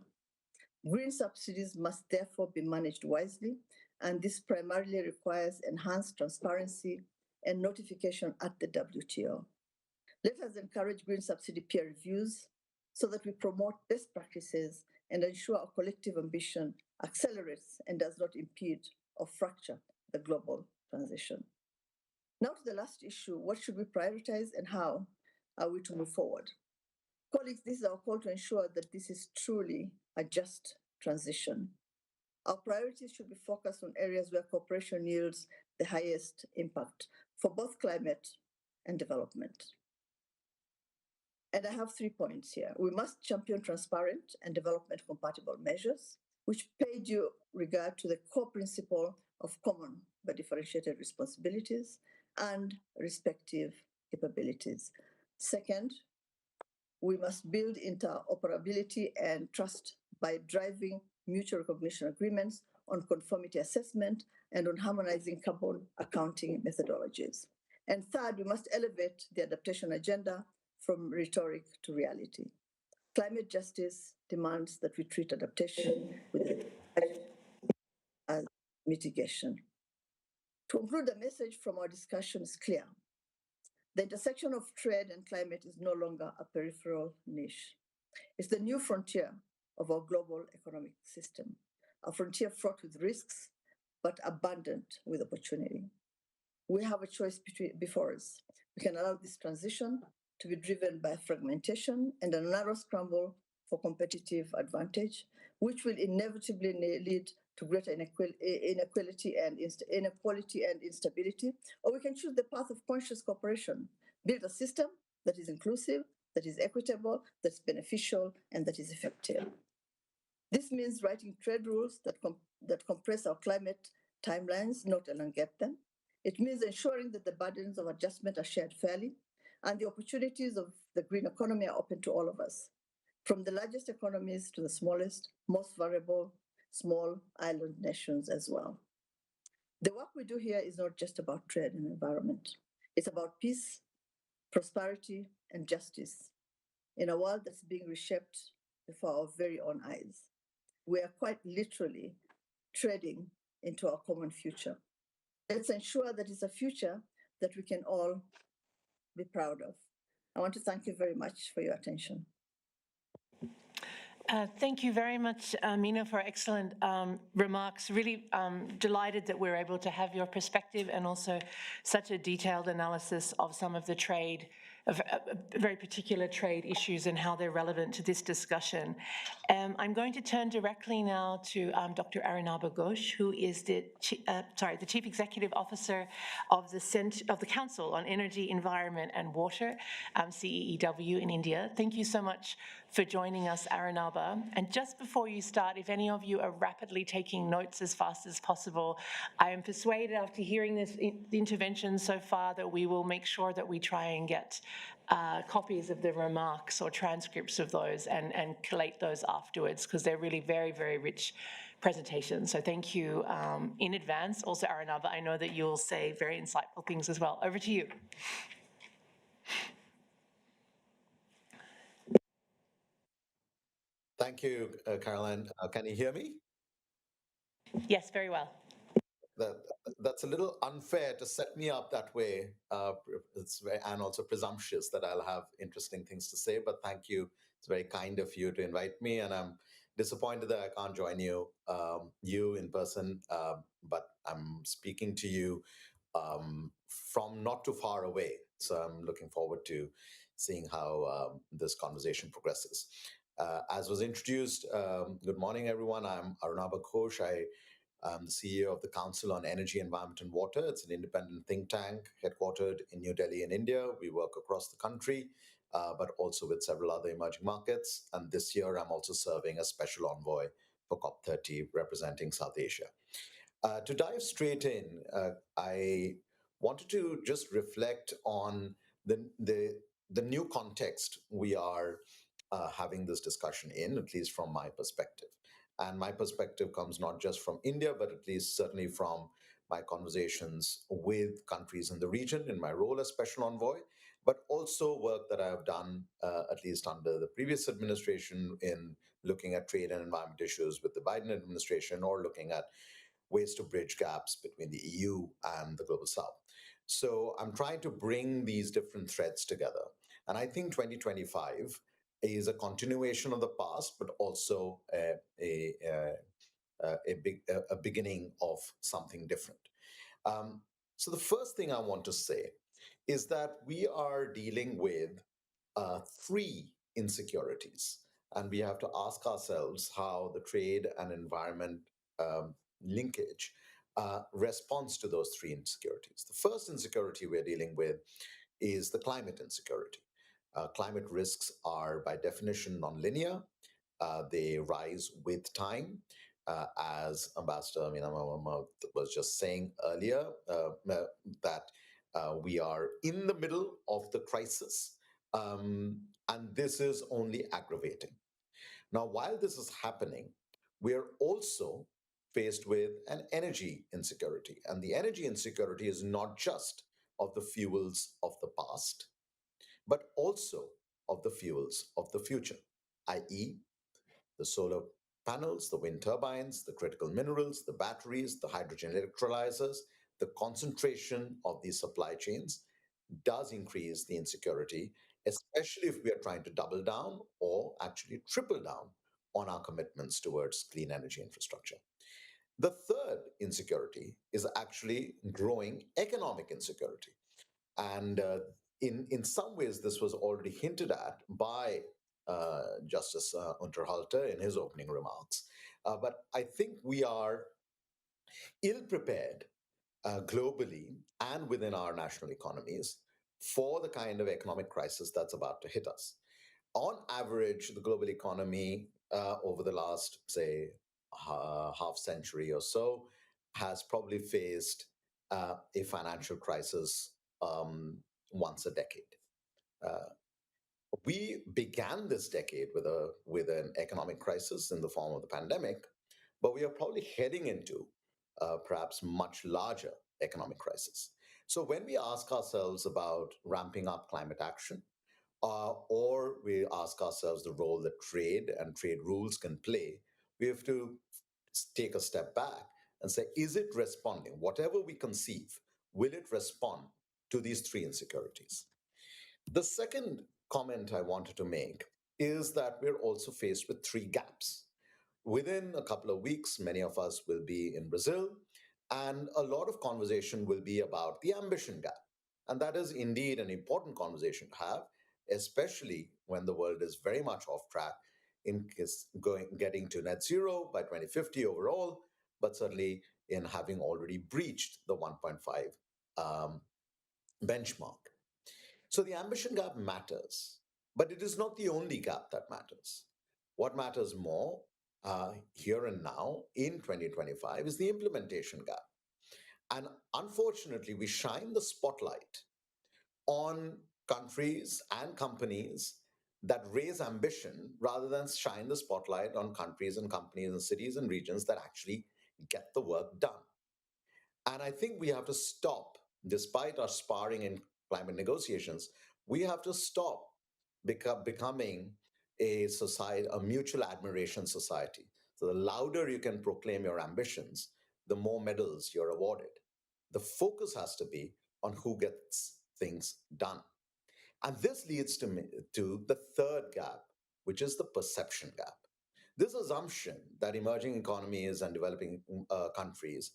Speaker 4: Green subsidies must therefore be managed wisely, and this primarily requires enhanced transparency and notification at the WTO. Let us encourage green subsidy peer reviews so that we promote best practices and ensure our collective ambition accelerates and does not impede or fracture the global transition. Now to the last issue, what should we prioritize and how are we to move forward? Colleagues, this is our call to ensure that this is truly a just transition. Our priorities should be focused on areas where cooperation yields the highest impact for both climate and development. And I have 3 points here. We must champion transparent and development-compatible measures, which pay due regard to the core principle of common but differentiated responsibilities and respective capabilities. Second, we must build interoperability and trust by driving mutual recognition agreements on conformity assessment and on harmonizing carbon accounting methodologies. And third, we must elevate the adaptation agenda from rhetoric to reality. Climate justice demands that we treat adaptation with as mitigation. To conclude, the message from our discussion is clear. The intersection of trade and climate is no longer a peripheral niche. It's the new frontier of our global economic system, a frontier fraught with risks, but abundant with opportunity. We have a choice before us. We can allow this transition to be driven by fragmentation and a narrow scramble for competitive advantage, which will inevitably lead to greater inequality and instability, or we can choose the path of conscious cooperation, build a system that is inclusive, that is equitable, that's beneficial, and that is effective. This means writing trade rules that compress our climate timelines, not elongate them. It means ensuring that the burdens of adjustment are shared fairly and the opportunities of the green economy are open to all of us, from the largest economies to the smallest, most vulnerable, small island nations as well. The work we do here is not just about trade and environment. It's about peace, prosperity, and justice in a world that's being reshaped before our very own eyes. We are quite literally treading into our common future. Let's ensure that it's a future that we can all be proud of. I want to thank you very much for your attention.
Speaker 1: Thank you very much, Mina, for excellent remarks. Really delighted that we're able to have your perspective and also such a detailed analysis of some of the trade, of very particular trade issues and how they're relevant to this discussion. I'm going to turn directly now to Dr. Arunabha Ghosh, who is the Chief Executive Officer of the Council on Energy, Environment and Water, CEEW in India. Thank you so much for joining us, Arunabha. And just before you start, if any of you are rapidly taking notes as fast as possible, I am persuaded after hearing the intervention so far that we will make sure that we try and get copies of the remarks or transcripts of those and collate those afterwards, because they're really very, very rich presentations. So thank you in advance. Also, Arunabha, I know that you'll say very insightful things as well. Over to you.
Speaker 5: Thank you, Caroline. Can you hear me?
Speaker 1: Yes, very well.
Speaker 5: That's a little unfair to set me up that way. And also presumptuous that I'll have interesting things to say, but thank you. It's very kind of you to invite me, and I'm disappointed that I can't join you in person, but I'm speaking to you from not too far away. So I'm looking forward to seeing how this conversation progresses. As was introduced, good morning, everyone. I'm Arunabha Ghosh. I'm the CEO of the Council on Energy, Environment and Water. It's an independent think tank headquartered in New Delhi in India. We work across the country, but also with several other emerging markets. And this year, I'm also serving as special envoy for COP30, representing South Asia. To dive straight in, I wanted to just reflect on the new context we are having this discussion in, at least from my perspective. And my perspective comes not just from India, but at least certainly from my conversations with countries in the region in my role as special envoy, but also work that I have done, at least under the previous administration, in looking at trade and environment issues with the Biden administration, or looking at ways to bridge gaps between the EU and the Global South. So I'm trying to bring these different threads together. And I think 2025 is a continuation of the past, but also a beginning of something different. So the first thing I want to say is that we are dealing with three insecurities, and we have to ask ourselves how the trade and environment linkage responds to those three insecurities. The first insecurity we're dealing with is the climate insecurity. Climate risks are, by definition, nonlinear. They rise with time. As Ambassador Meena Mohammed was just saying earlier, that we are in the middle of the crisis, and this is only aggravating. Now, while this is happening, we are also faced with an energy insecurity. And the energy insecurity is not just of the fuels of the past, but also of the fuels of the future, i.e., the solar panels, the wind turbines, the critical minerals, the batteries, the hydrogen electrolyzers. The concentration of these supply chains does increase the insecurity, especially if we are trying to double down or actually triple down on our commitments towards clean energy infrastructure. The third insecurity is actually growing economic insecurity. And in some ways, this was already hinted at by Justice Unterhalter in his opening remarks. But I think we are ill prepared globally and within our national economies for the kind of economic crisis that's about to hit us. On average, the global economy over the last, say, half century or so has probably faced a financial crisis once a decade. Uh, we began this decade with an economic crisis in the form of the pandemic, but we are probably heading into perhaps much larger economic crisis. So when we ask ourselves about ramping up climate action, or we ask ourselves the role that trade and trade rules can play, we have to take a step back and say, is it responding? Whatever we conceive, will it respond to these three insecurities? The second comment I wanted to make is that we're also faced with three gaps. Within a couple of weeks, many of us will be in Brazil, and a lot of conversation will be about the ambition gap. And that is indeed an important conversation to have, especially when the world is very much off track in getting to net zero by 2050 overall, but certainly in having already breached the 1.5 um, benchmark. So the ambition gap matters, but it is not the only gap that matters. What matters more here and now in 2025 is the implementation gap. And unfortunately, we shine the spotlight on countries and companies that raise ambition rather than shine the spotlight on countries and companies and cities and regions that actually get the work done. And I think we have to stop, despite our sparring in climate negotiations, we have to stop becoming a society, a mutual admiration society. So the louder you can proclaim your ambitions, the more medals you're awarded. The focus has to be on who gets things done. And this leads to the third gap, which is the perception gap. This assumption that emerging economies and developing countries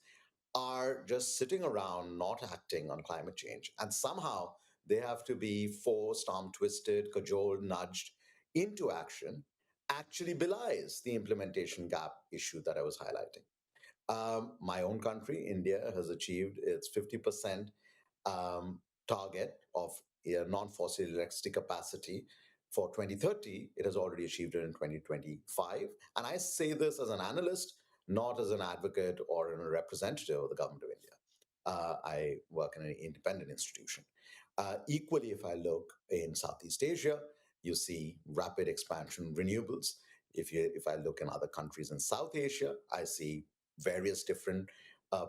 Speaker 5: are just sitting around not acting on climate change. And somehow they have to be forced, arm twisted, cajoled, nudged into action, actually belies the implementation gap issue that I was highlighting. My own country, India, has achieved its 50% target of non-fossil electricity capacity for 2030. It has already achieved it in 2025. And I say this as an analyst, not as an advocate or a representative of the government of India. I work in an independent institution. Equally, if I look in Southeast Asia, you see rapid expansion in renewables. If I look in other countries in South Asia, I see various different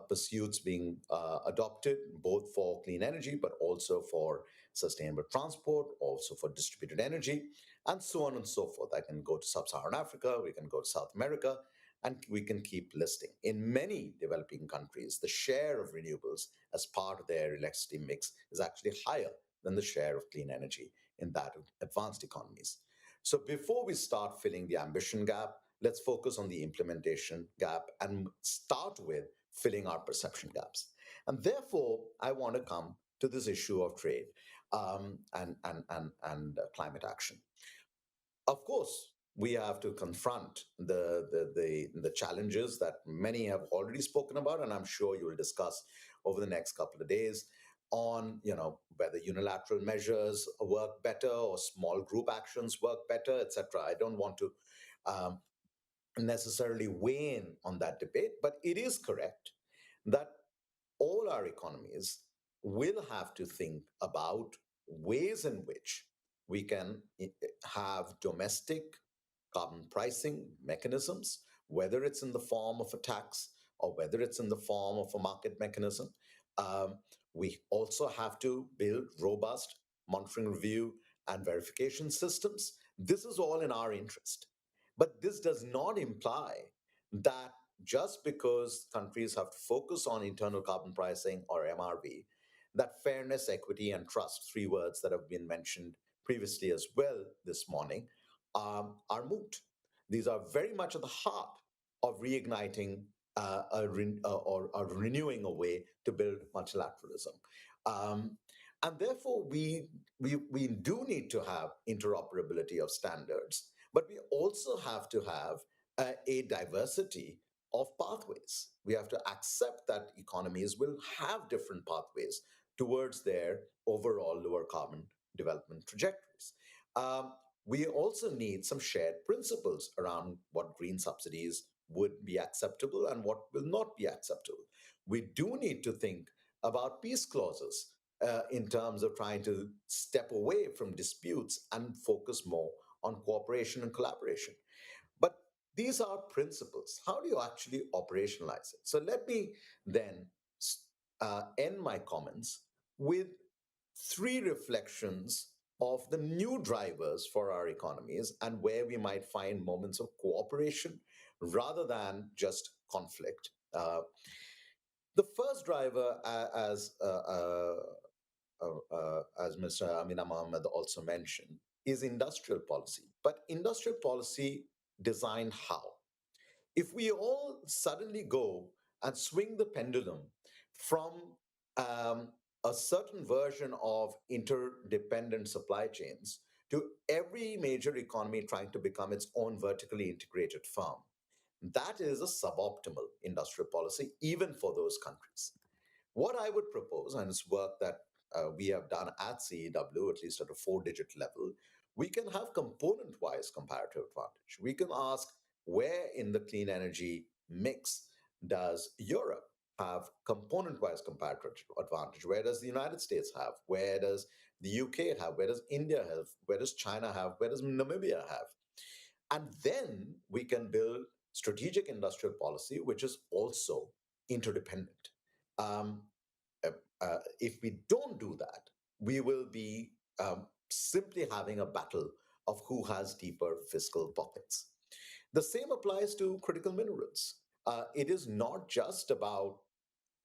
Speaker 5: pursuits being adopted, both for clean energy, but also for sustainable transport, also for distributed energy, and so on and so forth. I can go to Sub-Saharan Africa, we can go to South America, and we can keep listing. In many developing countries, the share of renewables as part of their electricity mix is actually higher than the share of clean energy in that of advanced economies. So before we start filling the ambition gap, let's focus on the implementation gap and start with filling our perception gaps. And therefore, I want to come to this issue of trade and climate action. Of course, we have to confront the challenges that many have already spoken about, and I'm sure you will discuss over the next couple of days on whether unilateral measures work better or small group actions work better, etc. I don't want to um, necessarily weigh in on that debate, but it is correct that all our economies will have to think about ways in which we can have domestic carbon pricing mechanisms, whether it's in the form of a tax or whether it's in the form of a market mechanism. Um, we also have to build robust monitoring, review, and verification systems. This is all in our interest. But this does not imply that just because countries have to focus on internal carbon pricing or MRV, that fairness, equity, and trust, three words that have been mentioned previously as well this morning, are moot. These are very much at the heart of reigniting or renewing a way to build multilateralism. Um, And therefore, we do need to have interoperability of standards, but we also have to have a diversity of pathways. We have to accept that economies will have different pathways towards their overall lower carbon development trajectories. Um, we also need some shared principles around what green subsidies would be acceptable and what will not be acceptable. We do need to think about peace clauses in terms of trying to step away from disputes and focus more on cooperation and collaboration. But these are principles. How do you actually operationalize it? So let me then end my comments with three reflections of the new drivers for our economies and where we might find moments of cooperation rather than just conflict. The first driver, as Mr. Amina Mohammed also mentioned, is industrial policy. But industrial policy designed how? If we all suddenly go and swing the pendulum from a certain version of interdependent supply chains to every major economy trying to become its own vertically integrated firm, that is a suboptimal industrial policy, even for those countries. What I would propose, and it's work that we have done at CEW, at least at a 4-digit level, we can have component wise comparative advantage. We can ask where in the clean energy mix does Europe have component wise comparative advantage? Where does the United States have? Where does the UK have? Where does India have? Where does China have? Where does Namibia have? And then we can build strategic industrial policy, which is also interdependent. Um, if we don't do that, we will be simply having a battle of who has deeper fiscal pockets. The same applies to critical minerals. It is not just about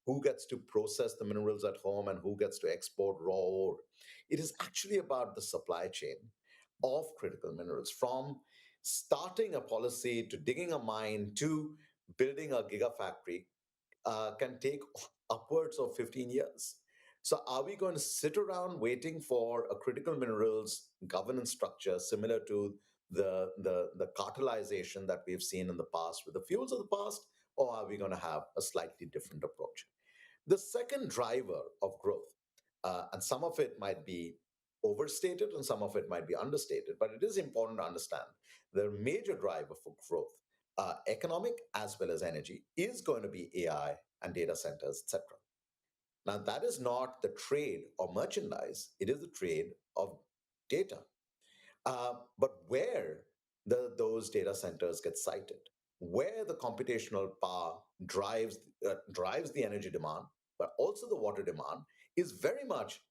Speaker 5: who gets to process the minerals at home and who gets to export raw ore. It is actually about the supply chain of critical minerals, from starting a policy to digging a mine to building a gigafactory can take upwards of 15 years. So, are we going to sit around waiting for a critical minerals governance structure similar to the cartelization that we've seen in the past with the fuels of the past, or are we going to have a slightly different approach? The second driver of growth, and some of it might be overstated and some of it might be understated, but it is important to understand the major driver for growth, economic as well as energy, is going to be AI and data centers, etc. Now, that is not the trade or merchandise, it is the trade of data. But where those data centers get sited, where the computational power drives the energy demand, but also the water demand, is very much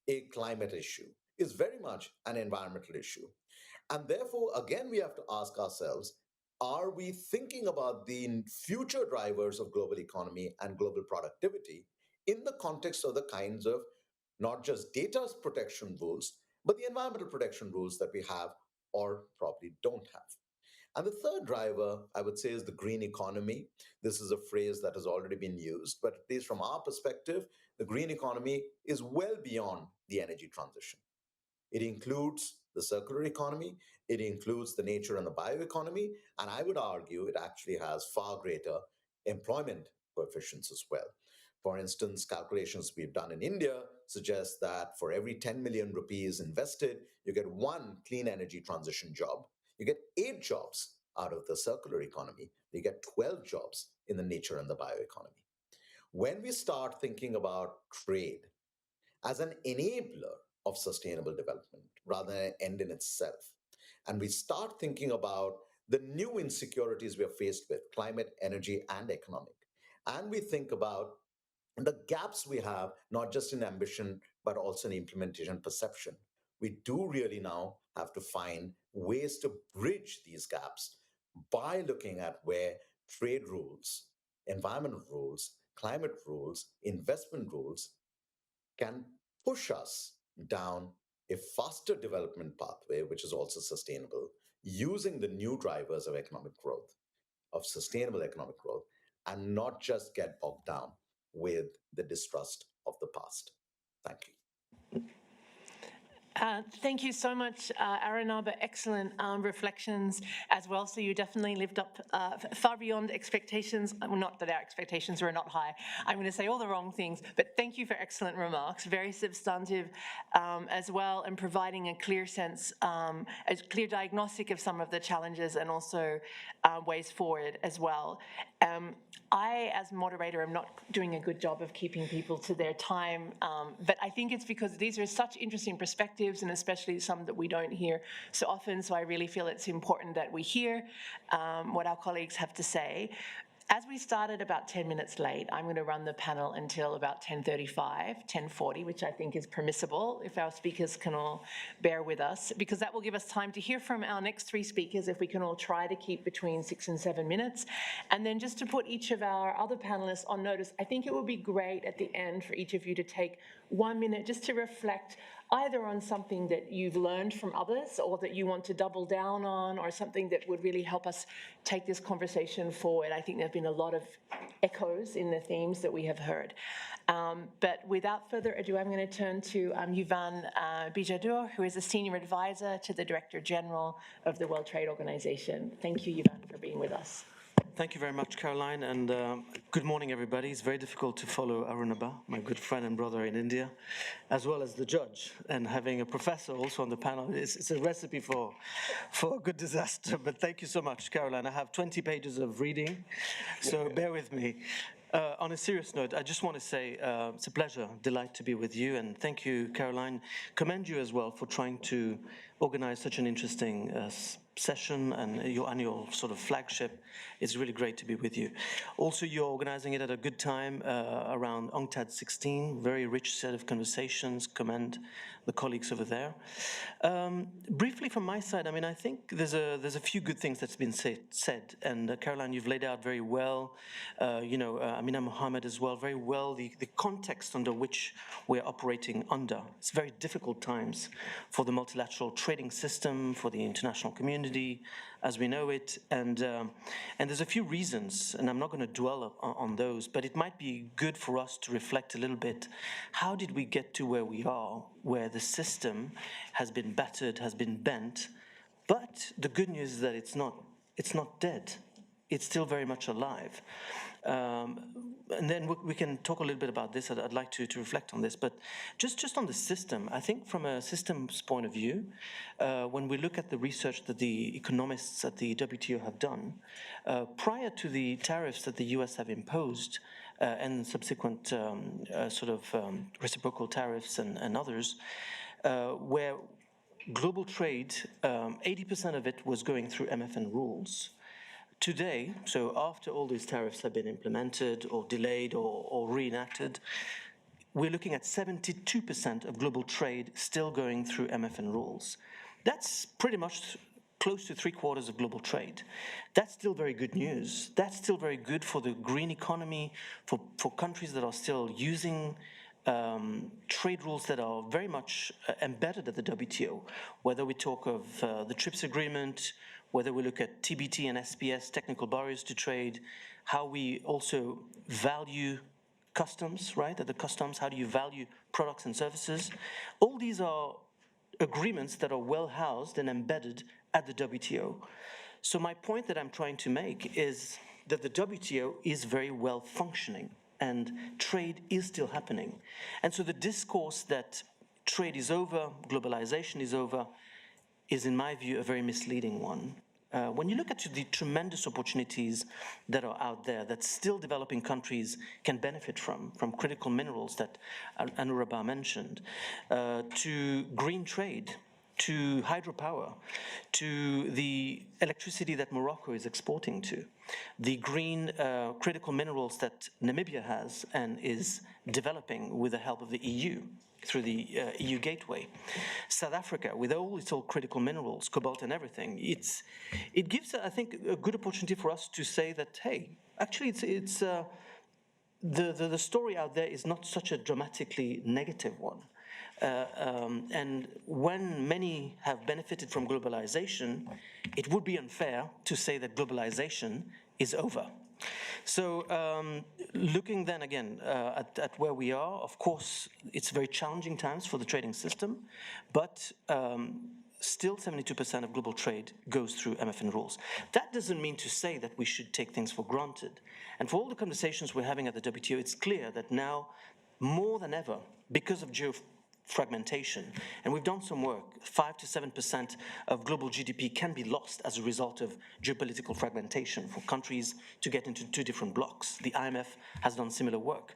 Speaker 5: a climate issue, is very much an environmental issue. And therefore, again, we have to ask ourselves, are we thinking about the future drivers of global economy and global productivity in the context of the kinds of not just data protection rules, but the environmental protection rules that we have or probably don't have? And the third driver, I would say, is the green economy. This is a phrase that has already been used, but at least from our perspective, the green economy is well beyond the energy transition. It includes the circular economy, it includes the nature and the bioeconomy, and I would argue it actually has far greater employment coefficients as well. For instance, calculations we've done in India suggest that for every 10 million rupees invested, you get one clean energy transition job. You get 8 jobs out of the circular economy. You get 12 jobs in the nature and the bioeconomy. When we start thinking about trade as an enabler of sustainable development rather than an end in itself, and we start thinking about the new insecurities we are faced with, climate, energy, and economic, and we think about the gaps we have, not just in ambition, but also in implementation perception, we do really now have to find ways to bridge these gaps by looking at where trade rules, environmental rules, climate rules, investment rules can push us down a faster development pathway, which is also sustainable, using the new drivers of economic growth, of sustainable economic growth, and not just get bogged down with the distrust of the past. Thank you.
Speaker 1: Thank you so much, Aranaba. Excellent reflections as well. So you definitely lived up far beyond expectations. Well, not that our expectations were not high. I'm going to say all the wrong things, but thank you for excellent remarks. Very substantive as well, and providing a clear sense, a clear diagnostic of some of the challenges and also ways forward as well. I, as moderator, am not doing a good job of keeping people to their time, but I think it's because these are such interesting perspectives, and especially some that we don't hear so often, so I really feel it's important that we hear what our colleagues have to say. As we started about 10 minutes late, I'm going to run the panel until about 10:35, 10:40, which I think is permissible if our speakers can all bear with us, because that will give us time to hear from our next three speakers, if we can all try to keep between 6 and 7 minutes. And then just to put each of our other panelists on notice, I think it would be great at the end for each of you to take 1 minute just to reflect either on something that you've learned from others or that you want to double down on, or something that would really help us take this conversation forward. I think there have been a lot of echoes in the themes that we have heard. But without further ado, I'm going to turn to Yuvan Bijadour, who is a senior advisor to the Director General of the World Trade Organization. Thank you, Yuvan, for being with us.
Speaker 6: Thank you very much, Caroline, and good morning, everybody. It's very difficult to follow Arunabha, my good friend and brother in India, as well as the judge, and having a professor also on the panel. It's a recipe for a good disaster, but thank you so much, Caroline. I have 20 pages of reading, so bear with me. On a serious note, I just want to say it's a pleasure, delight to be with you, and thank you, Caroline. Commend you as well for trying to organize such an interesting session and your annual sort of flagship. It's really great to be with you. Also, you're organizing it at a good time around UNCTAD 16, very rich set of conversations. Commend the colleagues over there. Briefly from my side, I mean, I think there's a few good things that's been said, and Caroline, you've laid out very well, Amina Mohammed as well, very well, the context under which we're operating under. It's very difficult times for the multilateral trading system, for the international community as we know it, and there's a few reasons, and I'm not going to dwell on those, but it might be good for us to reflect a little bit. How did we get to where we are, where the system has been battered, has been bent, but the good news is that it's not dead. It's still very much alive. And then we can talk a little bit about this. I'd like to reflect on this, but just on the system, I think from a systems point of view, when we look at the research that the economists at the WTO have done, prior to the tariffs that the US have imposed and subsequent reciprocal tariffs and others, where global trade, 80% of it was going through MFN rules. Today, so after all these tariffs have been implemented or delayed or reenacted, we're looking at 72% of global trade still going through MFN rules. That's pretty much close to 3/4 of global trade. That's still very good news. That's still very good for the green economy, for countries that are still using trade rules that are very much embedded at the WTO, whether we talk of the TRIPS agreement, whether we look at TBT and SPS, technical barriers to trade, how we also value customs, right? At the customs, how do you value products and services? All these are agreements that are well housed and embedded at the WTO. So my point that I'm trying to make is that the WTO is very well functioning and trade is still happening. And so the discourse that trade is over, globalization is over, is, in my view, a very misleading one. When you look at the tremendous opportunities that are out there that still developing countries can benefit from critical minerals that Anurabha mentioned, to green trade, to hydropower, to the electricity that Morocco is exporting to, the green critical minerals that Namibia has and is developing with the help of the EU, through the EU gateway. South Africa, with all its critical minerals, cobalt and everything, it gives, I think, a good opportunity for us to say that, hey, actually the story out there is not such a dramatically negative one. And when many have benefited from globalization, it would be unfair to say that globalization is over. So looking then again at where we are, of course, it's very challenging times for the trading system, but still 72% of global trade goes through MFN rules. That doesn't mean to say that we should take things for granted. And for all the conversations we're having at the WTO, it's clear that now, more than ever, because of fragmentation, and we've done some work, 5 to 7% of global GDP can be lost as a result of geopolitical fragmentation for countries to get into two different blocks. The IMF has done similar work.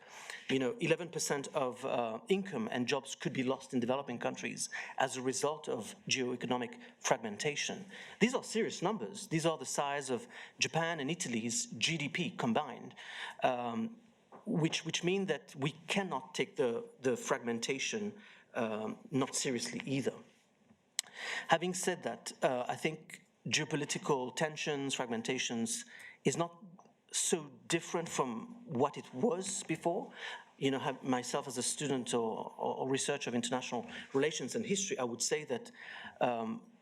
Speaker 6: 11% of income and jobs could be lost in developing countries as a result of geoeconomic fragmentation. These are serious numbers. These are the size of Japan and Italy's GDP combined. Which mean that we cannot take the fragmentation not seriously either. Having said that, I think geopolitical tensions, fragmentations is not so different from what it was before. Myself as a student or researcher of international relations and history, I would say that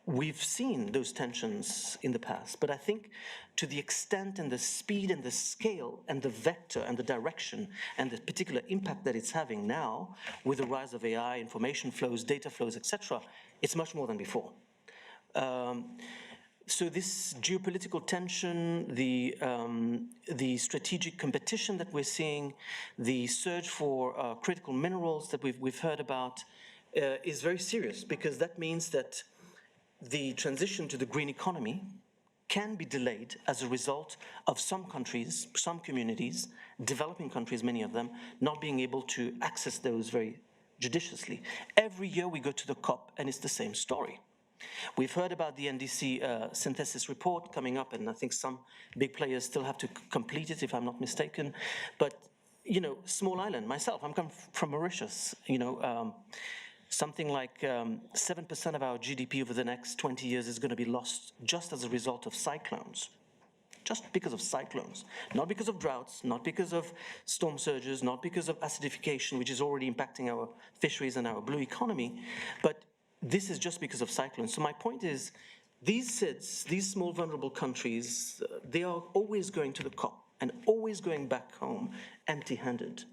Speaker 6: we've seen those tensions in the past, but I think to the extent and the speed and the scale and the vector and the direction and the particular impact that it's having now with the rise of AI, information flows, data flows, etc., it's much more than before. So this geopolitical tension, the strategic competition that we're seeing, the surge for critical minerals that we've heard about is very serious, because that means that the transition to the green economy can be delayed as a result of some countries, some communities, developing countries, many of them, not being able to access those very judiciously. Every year we go to the COP and it's the same story. We've heard about the NDC synthesis report coming up, and I think some big players still have to complete it, if I'm not mistaken. But, small island, myself, I'm come from Mauritius, something like 7% of our GDP over the next 20 years is going to be lost just as a result of cyclones. Just because of cyclones. Not because of droughts, not because of storm surges, not because of acidification, which is already impacting our fisheries and our blue economy, but this is just because of cyclones. So my point is, these SIDS, these small vulnerable countries, they are always going to the COP and always going back home empty-handed.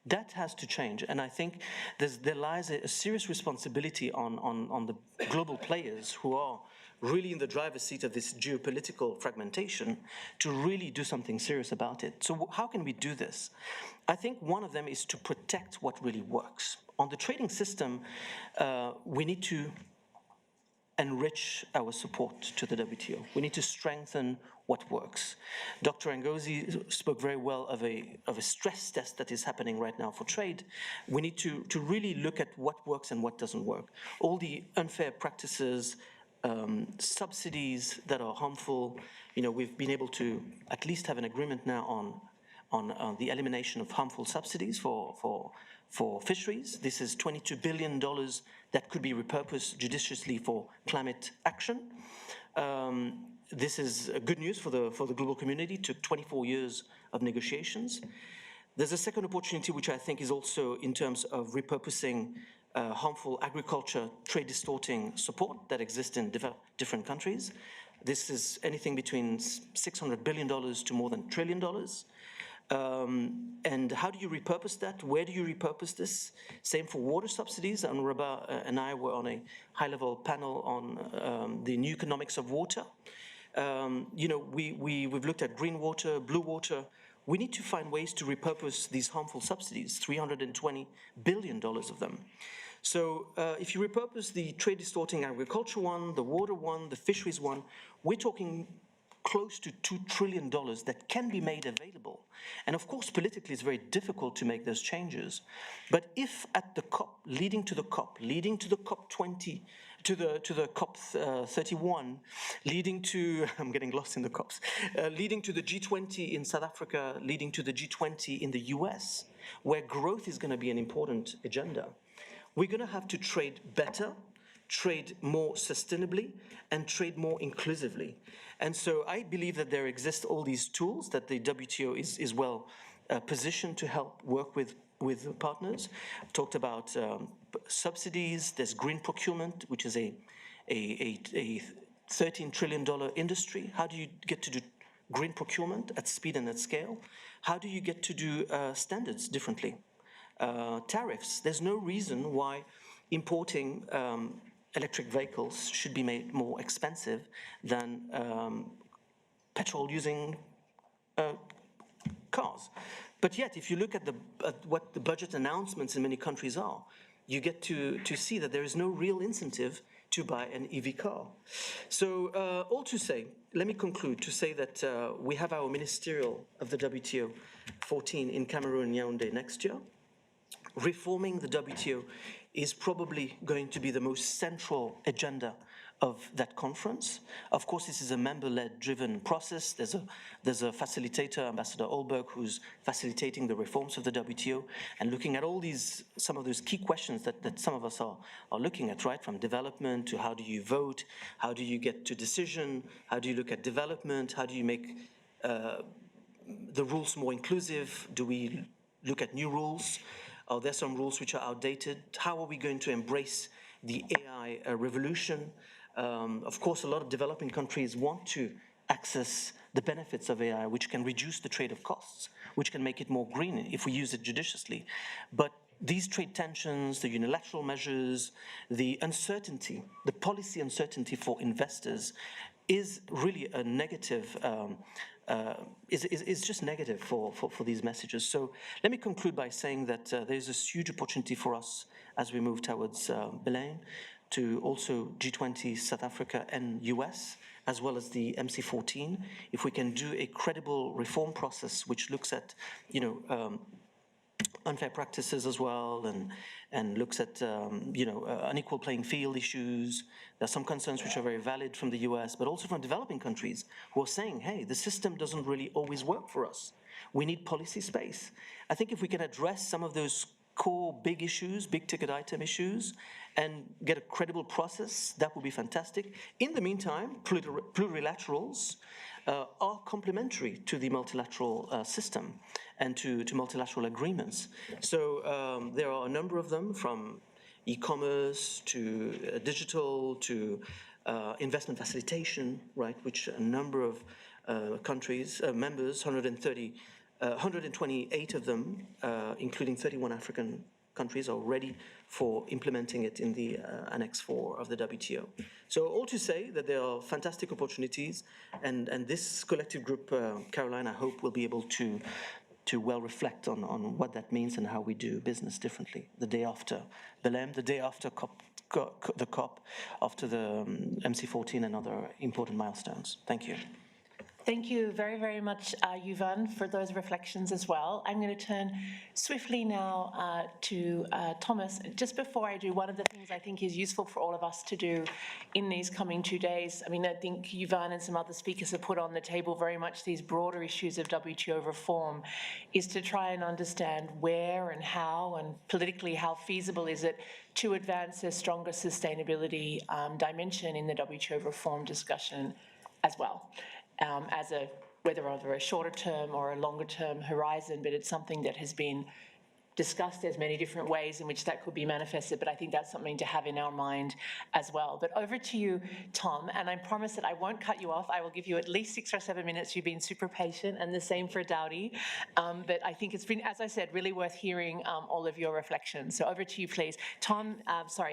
Speaker 6: That has to change, and I think there lies a serious responsibility on the global players who are really in the driver's seat of this geopolitical fragmentation to really do something serious about it. So how can we do this? I think one of them is to protect what really works. On the trading system, we need to enrich our support to the WTO. We need to strengthen what works. Dr. Ngozi spoke very well of a stress test that is happening right now for trade. We need to really look at what works and what doesn't work. All the unfair practices, subsidies that are harmful, we've been able to at least have an agreement now on the elimination of harmful subsidies for fisheries. This is $22 billion that could be repurposed judiciously for climate action. This is good news for the global community. It took 24 years of negotiations. There's a second opportunity, which I think is also in terms of repurposing harmful agriculture, trade distorting support that exists in different countries. This is anything between $600 billion to more than $1 trillion. And how do you repurpose that? Where do you repurpose this? Same for water subsidies. And Rabah and I were on a high-level panel on the new economics of water. We've looked at green water, blue water. We need to find ways to repurpose these harmful subsidies, $320 billion of them. So if you repurpose the trade-distorting agriculture one, the water one, the fisheries one, we're talking close to $2 trillion that can be made available. And of course, politically, it's very difficult to make those changes. But if at the COP, leading to the COP 20, to the COP 31, leading to, I'm getting lost in the COPs, leading to the G20 in South Africa, leading to the G20 in the US, where growth is going to be an important agenda, we're going to have to trade better, trade more sustainably, and trade more inclusively. And so I believe that there exist all these tools that the WTO is well positioned to help work with partners. I've talked about subsidies. There's green procurement, which is a $13 trillion industry. How do you get to do green procurement at speed and at scale? How do you get to do standards differently? Tariffs. There's no reason why importing electric vehicles should be made more expensive than petrol-using cars. But yet, if you look at what the budget announcements in many countries are, you get to see that there is no real incentive to buy an EV car. So all to say, let me conclude to say that we have our ministerial of the WTO 14 in Cameroon, Yaoundé next year. Reforming the WTO is probably going to be the most central agenda of that conference. Of course, this is a member-led driven process. There's a facilitator, Ambassador Olberg, who's facilitating the reforms of the WTO and looking at all some of those key questions that some of us are looking at, right? From development to how do you vote, how do you get to decision, how do you look at development, how do you make the rules more inclusive, do we look at new rules? Are there some rules which are outdated? How are we going to embrace the AI revolution? Of course, a lot of developing countries want to access the benefits of AI, which can reduce the trade of costs, which can make it more green if we use it judiciously. But these trade tensions, the unilateral measures, the uncertainty, the policy uncertainty for investors is really a negative, is just negative for these messages. So let me conclude by saying that there's this huge opportunity for us as we move towards Berlin, to also G20, South Africa and US, as well as the MC14. If we can do a credible reform process which looks at, unfair practices as well, and looks at unequal playing field issues. There are some concerns which are very valid from the US, but also from developing countries who are saying, hey, the system doesn't really always work for us. We need policy space. I think if we can address some of those core big issues, big ticket item issues, and get a credible process, that would be fantastic. In the meantime, plurilaterals are complementary to the multilateral system and to multilateral agreements. So there are a number of them, from e-commerce to digital to investment facilitation, right, which a number of countries, members, 128 of them, including 31 African countries, are ready for implementing it in the Annex 4 of the WTO. So all to say that there are fantastic opportunities, and this collective group, Caroline, I hope will be able to well reflect on what that means and how we do business differently the day after Belém, the day after the COP, after the MC14 and other important milestones. Thank you.
Speaker 1: Thank you very, very much, Yuvan, for those reflections as well. I'm going to turn swiftly now to Thomas. Just before I do, one of the things I think is useful for all of us to do in these coming 2 days, I mean, I think Yuvan and some other speakers have put on the table very much these broader issues of WTO reform, is to try and understand where and how, and politically how feasible is it to advance a stronger sustainability dimension in the WTO reform discussion as well. Whether over a shorter term or a longer term horizon, but it's something that has been discussed. There's many different ways in which that could be manifested, but I think that's something to have in our mind as well. But over to you, Tom, and I promise that I won't cut you off. I will give you at least 6 or 7 minutes. You've been super patient, and the same for Dowdy. But I think it's been, as I said, really worth hearing all of your reflections. So over to you, please. Tom,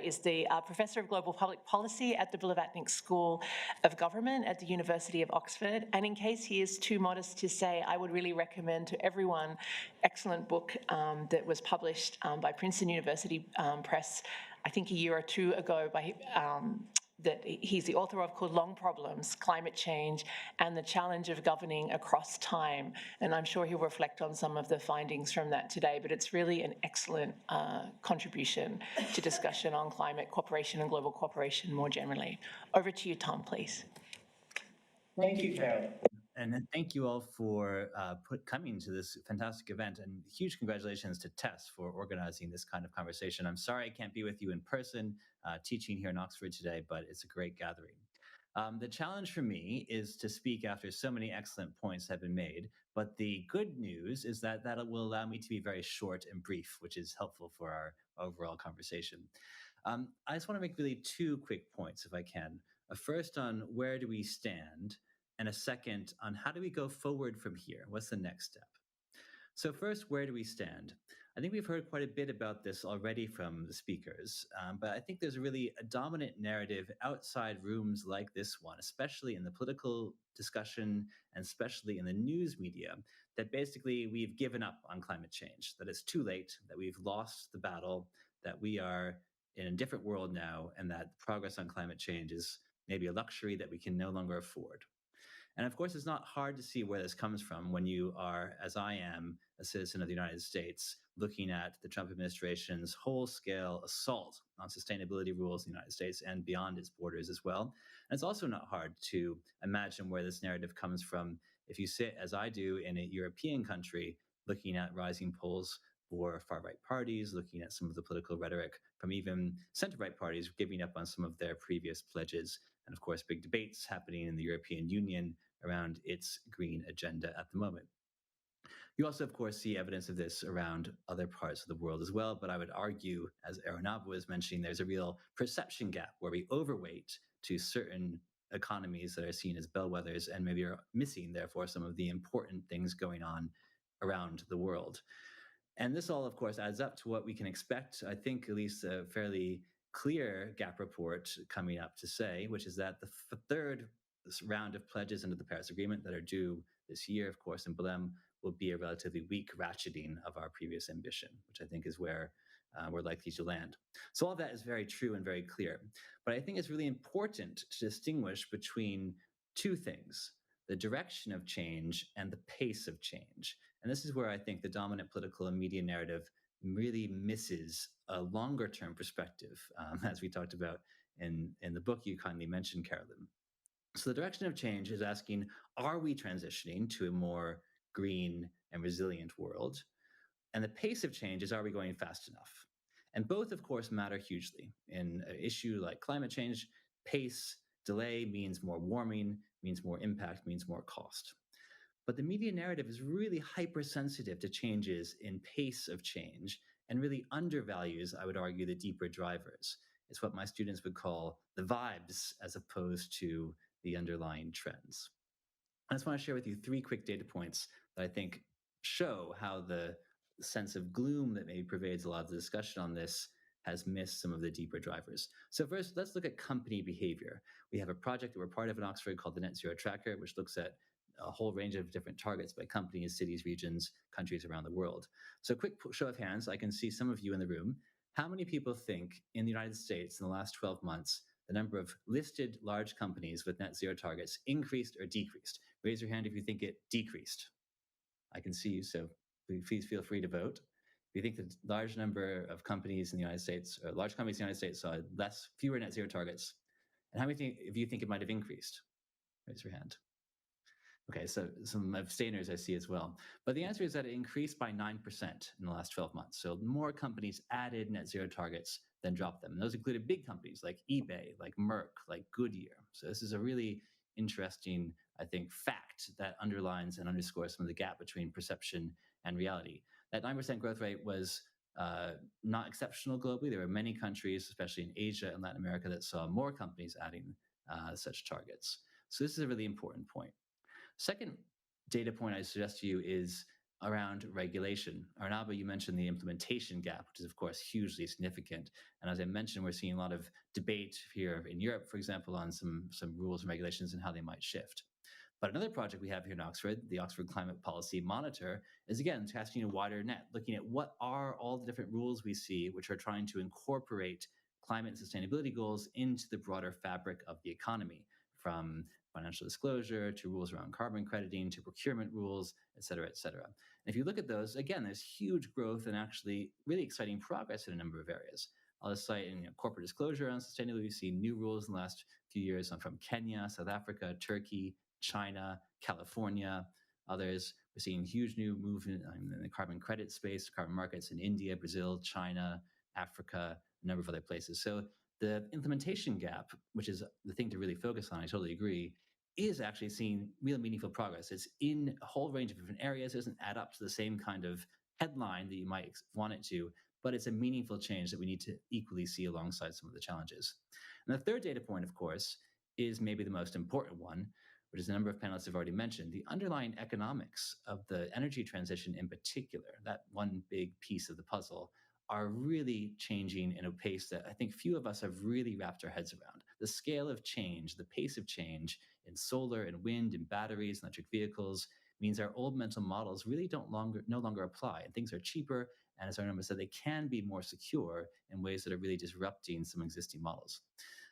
Speaker 1: is the Professor of Global Public Policy at the Blavatnik School of Government at the University of Oxford. And in case he is too modest to say, I would really recommend to everyone, excellent book that was published by Princeton University Press, I think a year or 2 ago, by that he's the author of, called Long Problems, Climate Change and the Challenge of Governing Across Time. And I'm sure he'll reflect on some of the findings from that today, but it's really an excellent contribution to discussion on climate cooperation and global cooperation more generally. Over to you, Tom, please.
Speaker 7: Thank you, Carol. And thank you all for coming to this fantastic event, and huge congratulations to Tess for organizing this kind of conversation. I'm sorry I can't be with you in person teaching here in Oxford today, but it's a great gathering. The challenge for me is to speak after so many excellent points have been made, but the good news is that will allow me to be very short and brief, which is helpful for our overall conversation. I just want to make really 2 quick points, if I can. First, on where do we stand and a second on how do we go forward from here? What's the next step? So, first, where do we stand? I think we've heard quite a bit about this already from the speakers, but I think there's really a dominant narrative outside rooms like this one, especially in the political discussion and especially in the news media, that basically we've given up on climate change, that it's too late, that we've lost the battle, that we are in a different world now, and that progress on climate change is maybe a luxury that we can no longer afford. And of course, it's not hard to see where this comes from when you are, as I am, a citizen of the United States, looking at the Trump administration's whole scale assault on sustainability rules in the United States and beyond its borders as well. And it's also not hard to imagine where this narrative comes from if you sit, as I do, in a European country, looking at rising polls for far right parties, looking at some of the political rhetoric from even center right parties giving up on some of their previous pledges, and of course, big debates happening in the European Union around its green agenda at the moment. You also, of course, see evidence of this around other parts of the world as well. But I would argue, as Aronaba was mentioning, there's a real perception gap where we overweight to certain economies that are seen as bellwethers and maybe are missing, therefore, some of the important things going on around the world. And this all, of course, adds up to what we can expect, I think, at least a fairly clear gap report coming up to say, which is that the third round of pledges under the Paris Agreement that are due this year, of course, in Belém, will be a relatively weak ratcheting of our previous ambition, which I think is where we're likely to land. So all of that is very true and very clear. But I think it's really important to distinguish between two things: the direction of change and the pace of change. And this is where I think the dominant political and media narrative really misses a longer term perspective, as we talked about in the book you kindly mentioned, Carolyn. So the direction of change is asking, are we transitioning to a more green and resilient world? And the pace of change is, are we going fast enough? And both, of course, matter hugely. In an issue like climate change, pace, delay means more warming, means more impact, means more cost. But the media narrative is really hypersensitive to changes in pace of change and really undervalues, I would argue, the deeper drivers. It's what my students would call the vibes as opposed to the underlying trends. I just want to share with you 3 quick data points that I think show how the sense of gloom that maybe pervades a lot of the discussion on this has missed some of the deeper drivers. So first, let's look at company behavior. We have a project that we're part of in Oxford called the Net Zero Tracker, which looks at a whole range of different targets by companies, cities, regions, countries around the world. So quick show of hands, I can see some of you in the room. How many people think in the United States in the last 12 months, the number of listed large companies with net zero targets increased or decreased? Raise your hand if you think it decreased. I can see you, so please feel free to vote. If you think the large number of companies in the United States, or large companies in the United States saw fewer net zero targets, and how many of you think it might have increased? Raise your hand. Okay, so some abstainers I see as well. But the answer is that it increased by 9% in the last 12 months. So more companies added net zero targets than dropped them. And those included big companies like eBay, like Merck, like Goodyear. So this is a really interesting, I think, fact that underlines and underscores some of the gap between perception and reality. That 9% growth rate was not exceptional globally. There were many countries, especially in Asia and Latin America, that saw more companies adding such targets. So this is a really important point. Second data point I suggest to you is around regulation. Arnaba, you mentioned the implementation gap, which is, of course, hugely significant. And as I mentioned, we're seeing a lot of debate here in Europe, for example, on some rules and regulations and how they might shift. But another project we have here in Oxford, the Oxford Climate Policy Monitor, is again casting a wider net, looking at what are all the different rules we see which are trying to incorporate climate and sustainability goals into the broader fabric of the economy, from financial disclosure to rules around carbon crediting to procurement rules, et cetera, et cetera. And if you look at those, again, there's huge growth and actually really exciting progress in a number of areas. I'll just cite in corporate disclosure on sustainability, we've seen new rules in the last few years from Kenya, South Africa, Turkey, China, California, others. We're seeing huge new movement in the carbon credit space, carbon markets in India, Brazil, China, Africa, a number of other places. So the implementation gap, which is the thing to really focus on, I totally agree, is actually seeing real meaningful progress. It's in a whole range of different areas. It doesn't add up to the same kind of headline that you might want it to, but it's a meaningful change that we need to equally see alongside some of the challenges. And the third data point, of course, is maybe the most important one, which is a number of panelists have already mentioned, the underlying economics of the energy transition in particular, that one big piece of the puzzle, are really changing in a pace that I think few of us have really wrapped our heads around. The scale of change, the pace of change in solar and wind and batteries, and electric vehicles, means our old mental models really no longer apply, and things are cheaper. And as our number said, they can be more secure in ways that are really disrupting some existing models.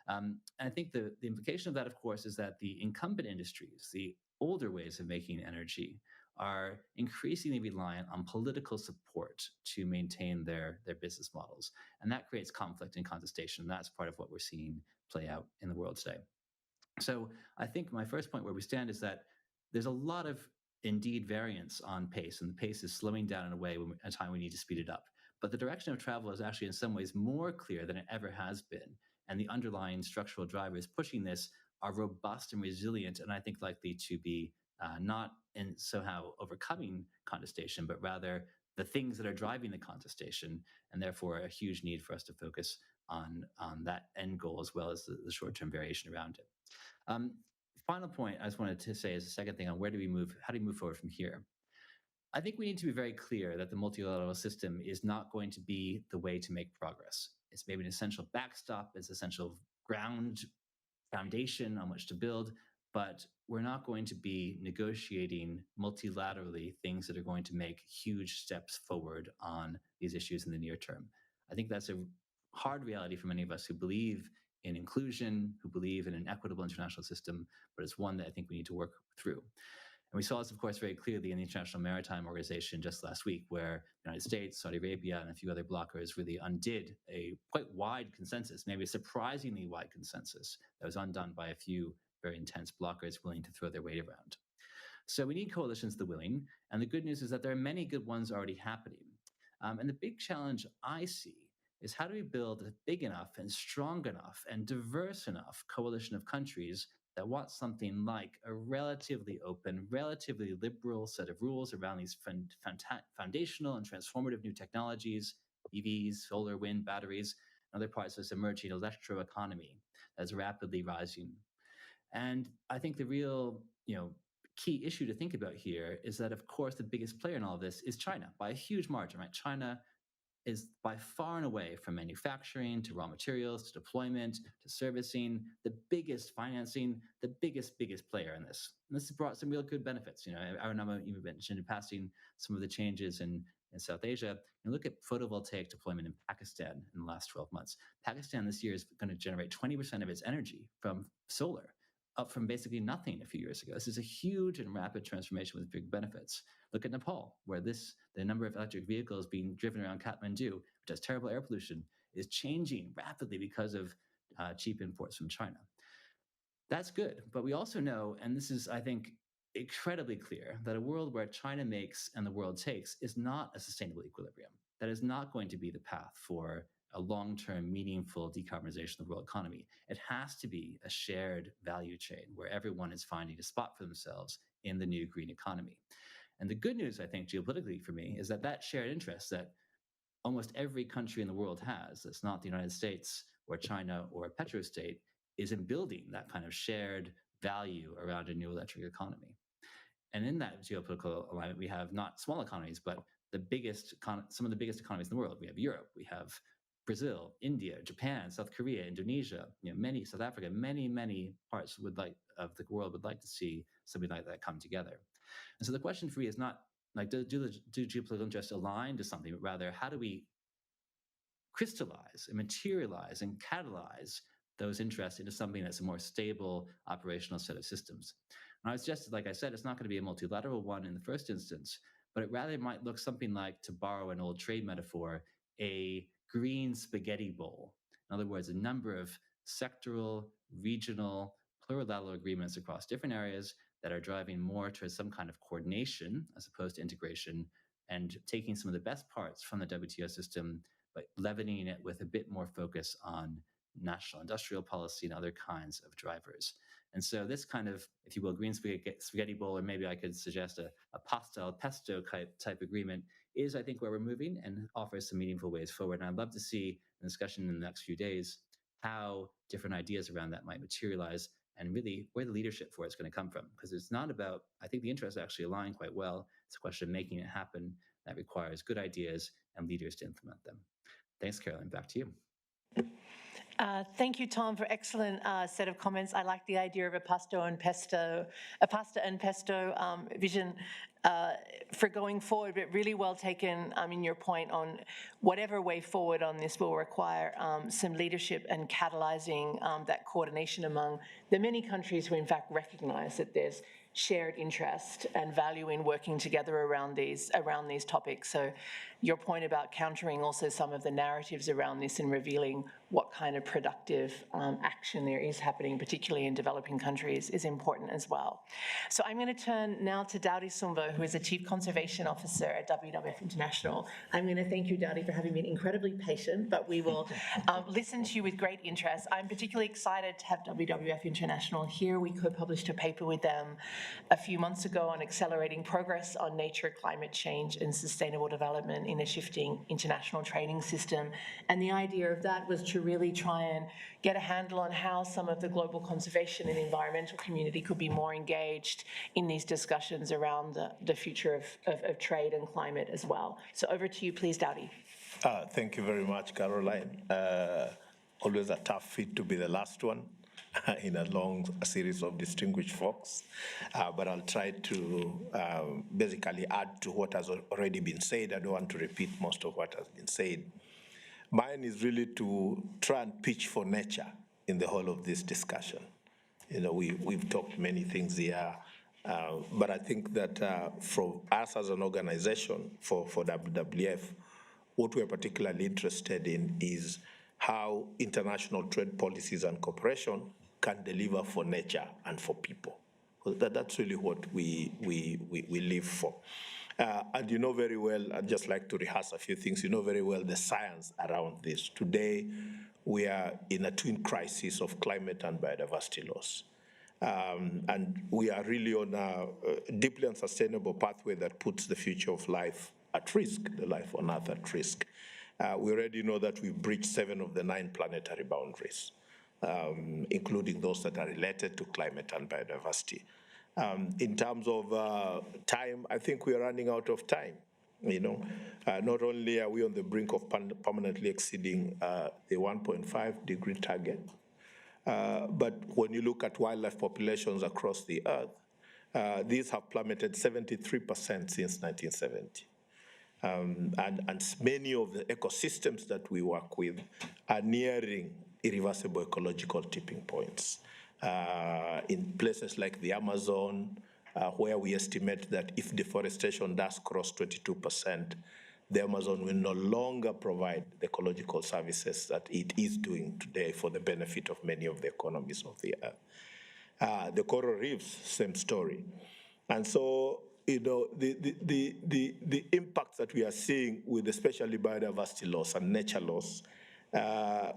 Speaker 7: And I think the implication of that, of course, is that the incumbent industries, the older ways of making energy, are increasingly reliant on political support to maintain their business models. And that creates conflict and contestation. That's part of what we're seeing play out in the world today. So I think my first point where we stand is that there's a lot of indeed variance on pace, and the pace is slowing down in a way at a time we need to speed it up. But the direction of travel is actually in some ways more clear than it ever has been. And the underlying structural drivers pushing this are robust and resilient, and I think likely to be not in somehow overcoming contestation, but rather the things that are driving the contestation, and therefore a huge need for us to focus on that end goal as well as the short-term variation around it. Final point I just wanted to say is the second thing on how do we move forward from here? I think we need to be very clear that the multilateral system is not going to be the way to make progress. It's maybe an essential backstop, it's essential ground foundation on which to build, but we're not going to be negotiating multilaterally things that are going to make huge steps forward on these issues in the near term. I think that's a hard reality for many of us who believe in inclusion, who believe in an equitable international system, but it's one that I think we need to work through. And we saw this, of course, very clearly in the International Maritime Organization just last week, where the United States, Saudi Arabia, and a few other blockers really undid a quite wide consensus, maybe a surprisingly wide consensus that was undone by a few very intense blockers willing to throw their weight around. So we need coalitions that are willing. And the good news is that there are many good ones already happening. And the big challenge I see is how do we build a big enough and strong enough and diverse enough coalition of countries that want something like a relatively open, relatively liberal set of rules around these foundational and transformative new technologies, EVs, solar, wind, batteries, and other parts of this emerging electro economy that's rapidly rising. And I think the real, key issue to think about here is that, of course, the biggest player in all of this is China by a huge margin, right? China is by far and away, from manufacturing to raw materials to deployment to servicing, the biggest financing, the biggest player in this. And this has brought some real good benefits. Arunama even mentioned in passing some of the changes in South Asia. Look at photovoltaic deployment in Pakistan in the last 12 months. Pakistan this year is going to generate 20% of its energy from solar, up from basically nothing a few years ago. This is a huge and rapid transformation with big benefits. Look at Nepal, where the number of electric vehicles being driven around Kathmandu, which has terrible air pollution, is changing rapidly because of cheap imports from China. That's good. But we also know, and this is, I think, incredibly clear, that a world where China makes and the world takes is not a sustainable equilibrium. That is not going to be the path for a long-term, meaningful decarbonization of the world economy. It has to be a shared value chain where everyone is finding a spot for themselves in the new green economy. And the good news, I think, geopolitically for me, is that shared interest that almost every country in the world has, that's not the United States or China or a petrostate, is in building that kind of shared value around a new electric economy. And in that geopolitical alignment, we have not small economies, but some of the biggest economies in the world. We have Europe, we have Brazil, India, Japan, South Korea, Indonesia, South Africa, many parts of the world would like to see something like that come together. And so the question for me is not like, do geopolitical interests align to something, but rather how do we crystallize and materialize and catalyze those interests into something that's a more stable operational set of systems. And I was just, like I said, it's not going to be a multilateral one in the first instance, but it rather might look something like, to borrow an old trade metaphor, a green spaghetti bowl. In other words, a number of sectoral, regional, plurilateral agreements across different areas that are driving more towards some kind of coordination as opposed to integration, and taking some of the best parts from the WTO system, but leavening it with a bit more focus on national industrial policy and other kinds of drivers. And so this kind of, if you will, green spaghetti bowl, or maybe I could suggest a pasta al pesto type agreement, is, I think, where we're moving and offers some meaningful ways forward. And I'd love to see a discussion in the next few days how different ideas around that might materialize and really where the leadership for it's going to come from. Because it's not about, I think the interests actually align quite well. It's a question of making it happen that requires good ideas and leaders to implement them. Thanks, Caroline. Back to you.
Speaker 1: Thank you, Tom, for excellent set of comments. I like the idea of a pasta and pesto vision for going forward, but really well taken in your point on whatever way forward on this will require some leadership and catalyzing that coordination among the many countries who in fact recognize that there's shared interest and value in working together around these topics. So your point about countering also some of the narratives around this and revealing what kind of productive action there is happening, particularly in developing countries, is important as well. So I'm going to turn now to Daudi Sumbo, who is the Chief Conservation Officer at WWF International. I'm going to thank you, Daudi, for having been incredibly patient, but we will listen to you with great interest. I'm particularly excited to have WWF International here. We co-published a paper with them a few months ago on accelerating progress on nature, climate change, and sustainable development in a shifting international trading system. And the idea of that was to really try and get a handle on how some of the global conservation and environmental community could be more engaged in these discussions around the future of trade and climate as well. So over to you, please, Daudi.
Speaker 8: Thank you very much, Caroline. Always a tough feat to be the last one in a long series of distinguished folks, but I'll try to basically add to what has already been said. I don't want to repeat most of what has been said. Mine is really to try and pitch for nature in the whole of this discussion. You know, we've talked many things here, but I think that for us as an organization, for WWF, what we're particularly interested in is how international trade policies and cooperation can deliver for nature and for people. That's really what we live for. And you know very well, I'd just like to rehearse a few things, you know very well the science around this. Today, we are in a twin crisis of climate and biodiversity loss. And we are really on a deeply unsustainable pathway that puts the future of life at risk, the life on Earth at risk. We already know that we've breached 7 of the 9 planetary boundaries, including those that are related to climate and biodiversity. In terms of time, I think we are running out of time. You know, not only are we on the brink of permanently exceeding the 1.5 degree target, but when you look at wildlife populations across the Earth, these have plummeted 73% since 1970. And many of the ecosystems that we work with are nearing irreversible ecological tipping points. In places like the Amazon, where we estimate that if deforestation does cross 22%, the Amazon will no longer provide the ecological services that it is doing today for the benefit of many of the economies of the Earth. The coral reefs, same story. And so, you know, the impacts that we are seeing with especially biodiversity loss and nature loss,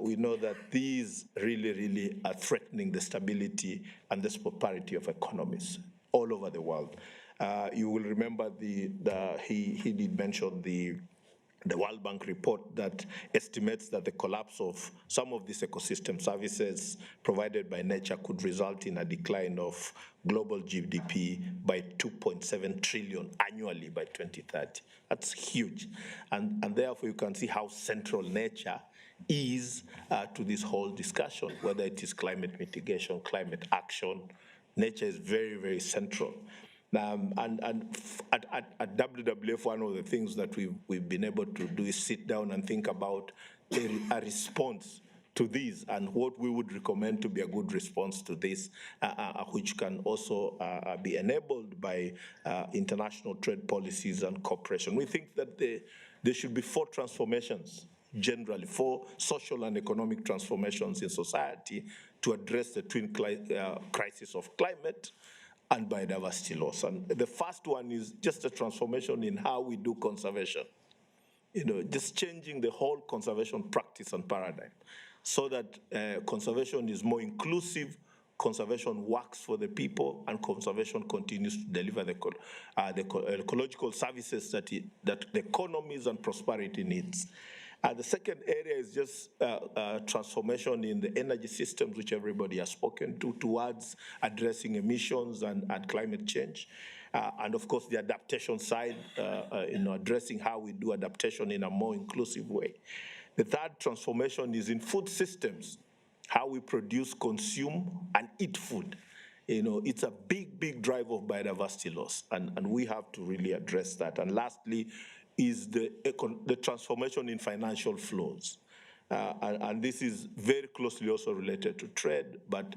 Speaker 8: we know that these really are threatening the stability and the prosperity of economies all over the world. You will remember he did mention the World Bank report that estimates that the collapse of some of these ecosystem services provided by nature could result in a decline of global GDP by 2.7 trillion annually by 2030. That's huge. And therefore you can see how central nature is to this whole discussion, whether it is climate mitigation, climate action. Nature is very central. And at WWF, one of the things that we've been able to do is sit down and think about a response to this and what we would recommend to be a good response to this, which can also be enabled by international trade policies and cooperation. We think that there should be 4 transformations, generally 4 social and economic transformations in society to address the twin crisis of climate and biodiversity loss. And the first one is just a transformation in how we do conservation. You know, just changing the whole conservation practice and paradigm so that conservation is more inclusive, conservation works for the people, and conservation continues to deliver the ecological services that the economies and prosperity needs. The second area is just transformation in the energy systems, which everybody has spoken to, towards addressing emissions and climate change. And of course, the adaptation side, addressing how we do adaptation in a more inclusive way. The third transformation is in food systems, how we produce, consume, and eat food. It's a big drive of biodiversity loss, and we have to really address that. And lastly, is the transformation in financial flows. And this is very closely also related to trade, but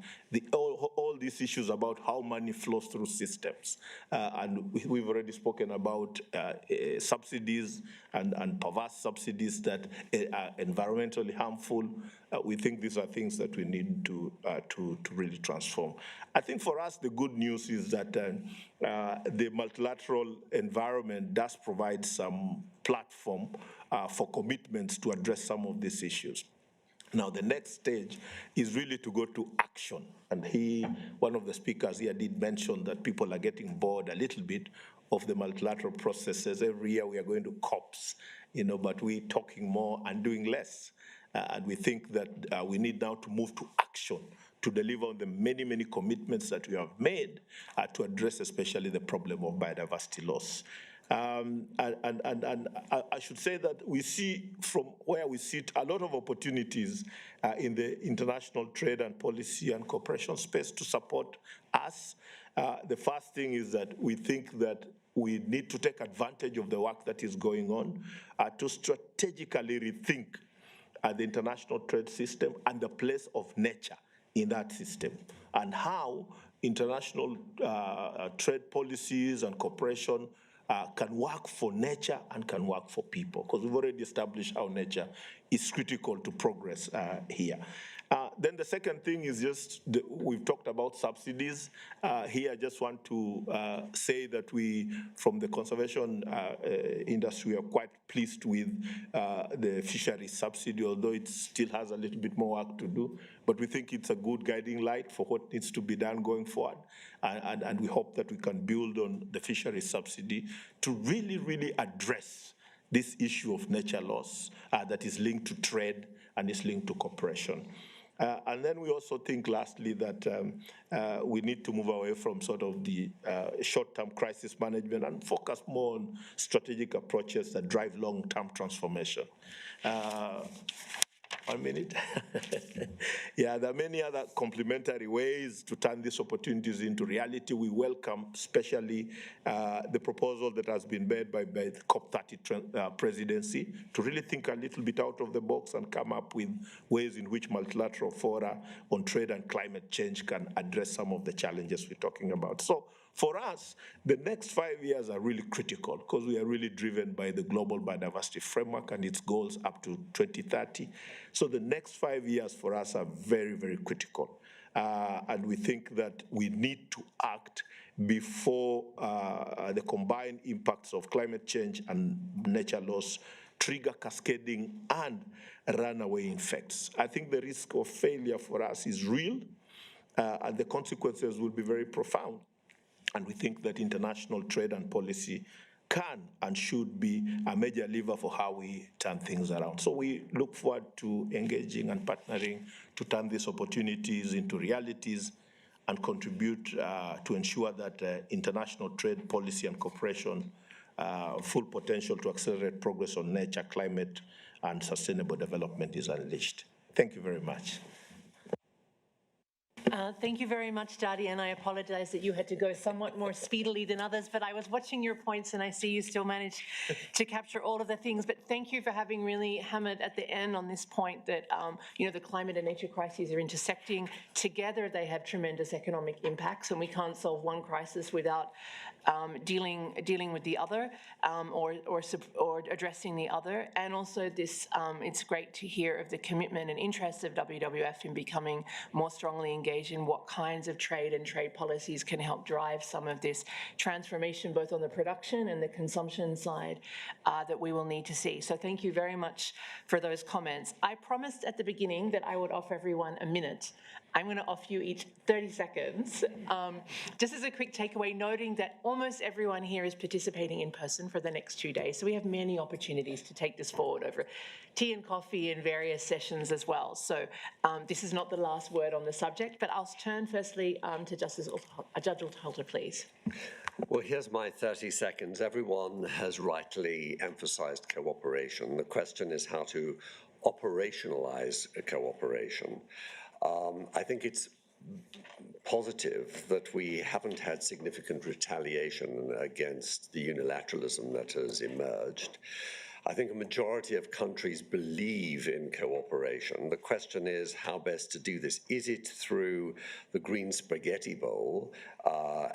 Speaker 8: all these issues about how money flows through systems. And we've already spoken about subsidies and perverse subsidies that are environmentally harmful. We think these are things that we need to really transform. I think for us, the good news is that the multilateral environment does provide some platform for commitments to address some of these issues. Now, the next stage is really to go to action. And one of the speakers here did mention that people are getting bored a little bit of the multilateral processes. Every year we are going to COPs, but we're talking more and doing less. And we think that we need now to move to action to deliver on the many commitments that we have made to address especially the problem of biodiversity loss. And I should say that we see from where we sit a lot of opportunities in the international trade and policy and cooperation space to support us. The first thing is that we think that we need to take advantage of the work that is going on to strategically rethink the international trade system and the place of nature in that system, and how international trade policies and cooperation can work for nature and can work for people, because we've already established how nature is critical to progress here. Then the second thing is just, we've talked about subsidies. Here I just want to say that we, from the conservation industry, are quite pleased with the fisheries subsidy, although it still has a little bit more work to do. But we think it's a good guiding light for what needs to be done going forward. And we hope that we can build on the fisheries subsidy to really address this issue of nature loss that is linked to trade and is linked to cooperation. And then we also think, lastly, that we need to move away from sort of the short-term crisis management and focus more on strategic approaches that drive long-term transformation. 1 minute. Yeah, there are many other complementary ways to turn these opportunities into reality. We welcome especially the proposal that has been made by the COP30 presidency to really think a little bit out of the box and come up with ways in which multilateral fora on trade and climate change can address some of the challenges we're talking about. So for us, the next 5 years are really critical because we are really driven by the Global Biodiversity Framework and its goals up to 2030. So the next 5 years for us are very critical. And we think that we need to act before the combined impacts of climate change and nature loss trigger cascading and runaway effects. I think the risk of failure for us is real, and the consequences will be very profound. And we think that international trade and policy can and should be a major lever for how we turn things around. So we look forward to engaging and partnering to turn these opportunities into realities and contribute to ensure that international trade policy and cooperation full potential to accelerate progress on nature, climate, and sustainable development is unleashed. Thank you very much.
Speaker 1: Thank you very much, Dadi, and I apologize that you had to go somewhat more speedily than others, but I was watching your points and I see you still managed to capture all of the things. But thank you for having really hammered at the end on this point that, the climate and nature crises are intersecting. Together, they have tremendous economic impacts, and we can't solve one crisis without dealing with the other or addressing the other. And also this, it's great to hear of the commitment and interest of WWF in becoming more strongly engaged in what kinds of trade and trade policies can help drive some of this transformation, both on the production and the consumption side, that we will need to see. So thank you very much for those comments. I promised at the beginning that I would offer everyone a minute. I'm going to offer you each 30 seconds. Just as a quick takeaway, noting that almost almost everyone here is participating in person for the next 2 days, so we have many opportunities to take this forward over tea and coffee and various sessions as well. So this is not the last word on the subject, but I'll turn firstly to Judge Alter, please.
Speaker 2: Well, here's my 30 seconds. Everyone has rightly emphasized cooperation. The question is how to operationalize cooperation. I think it's positive that we haven't had significant retaliation against the unilateralism that has emerged. I think a majority of countries believe in cooperation. The question is how best to do this. Is it through the green spaghetti bowl,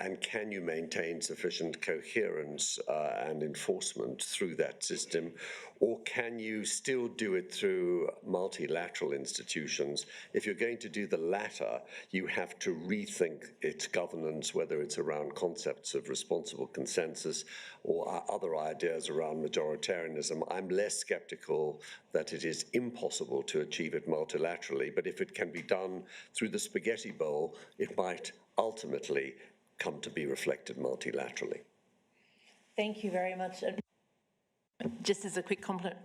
Speaker 2: and can you maintain sufficient coherence and enforcement through that system, or can you still do it through multilateral institutions? If you're going to do the latter, you have to rethink its governance, whether it's around concepts of responsible consensus or other ideas around majoritarianism. I'm less skeptical that it is impossible to achieve it multilaterally, but if it can be done through the spaghetti bowl, it might ultimately come to be reflected multilaterally.
Speaker 1: Thank you very much. Just as a quick compliment,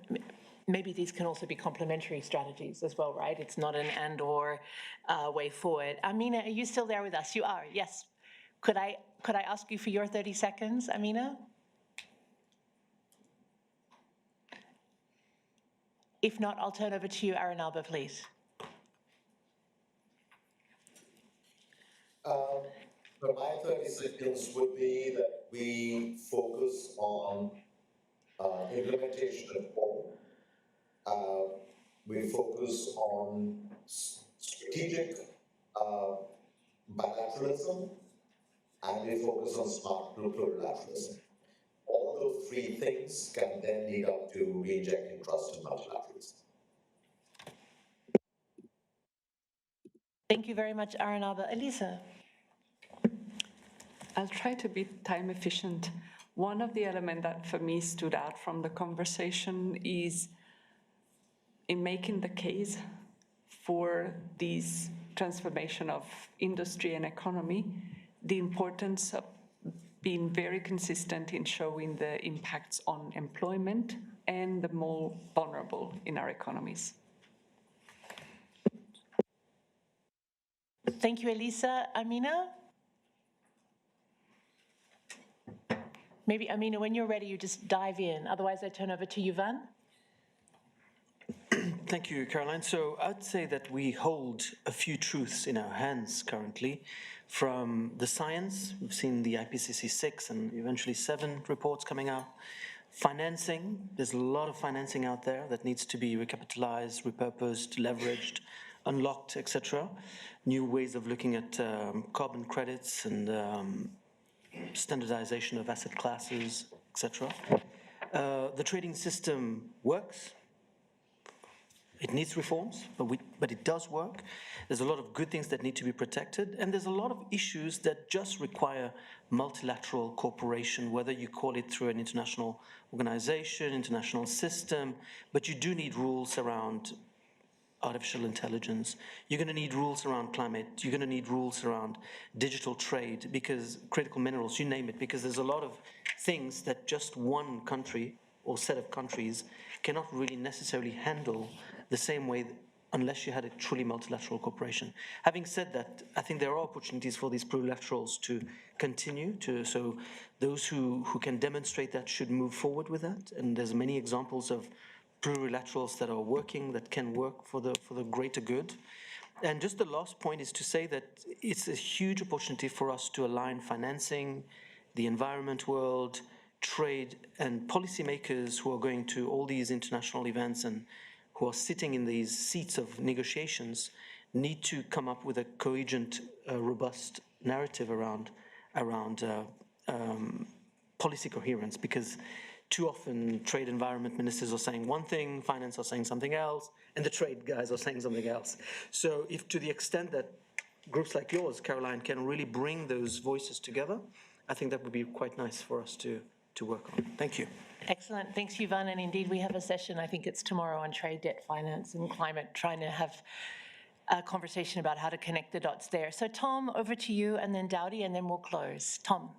Speaker 1: maybe these can also be complementary strategies as well, right? It's not an and/or way forward. Amina, are you still there with us? You are, yes. Could I ask you for your 30 seconds, Amina? If not, I'll turn over to you, Aranalba, please.
Speaker 5: So my 30 seconds would be that we focus on implementation reform. We focus on strategic bilateralism, and we focus on smart plurilateralism. All those three things can then lead up to re-injecting trust in multilateralism.
Speaker 1: Thank you very much, Aranalba. Elisa.
Speaker 3: I'll try to be time efficient. One of the elements that for me stood out from the conversation is in making the case for this transformation of industry and economy, the importance of being very consistent in showing the impacts on employment and the more vulnerable in our economies.
Speaker 1: Thank you, Elisa. Amina? Maybe, Amina, when you're ready, you just dive in. Otherwise, I turn over to Yuvan.
Speaker 6: Thank you, Caroline. So I'd say that we hold a few truths in our hands currently from the science. We've seen the IPCC 6 and eventually 7 reports coming out. Financing, there's a lot of financing out there that needs to be recapitalized, repurposed, leveraged, unlocked, etc. New ways of looking at carbon credits and standardization of asset classes, etc. The trading system works. It needs reforms, but it does work. There's a lot of good things that need to be protected, and there's a lot of issues that just require multilateral cooperation, whether you call it through an international organization, international system, but you do need rules around artificial intelligence. You're going to need rules around climate. You're going to need rules around digital trade, because critical minerals, you name it, because there's a lot of things that just one country or set of countries cannot really necessarily handle the same way unless you had a truly multilateral cooperation. Having said that, I think there are opportunities for these plurilaterals to continue to, so those who can demonstrate that should move forward with that. And there's many examples of plurilaterals that are working, that can work for the greater good. And just the last point is to say that it's a huge opportunity for us to align financing, the environment world, trade, and policymakers who are going to all these international events and who are sitting in these seats of negotiations need to come up with a cogent, robust narrative around policy coherence, because too often trade environment ministers are saying one thing, finance are saying something else, and the trade guys are saying something else. So if to the extent that groups like yours, Caroline, can really bring those voices together, I think that would be quite nice for us to work on. Thank you.
Speaker 1: Excellent. Thanks, Yuvan. And indeed, we have a session, I think it's tomorrow, on trade, debt, finance, and climate, trying to have a conversation about how to connect the dots there. So Tom, over to you, and then Dowdy, and then we'll close. Tom.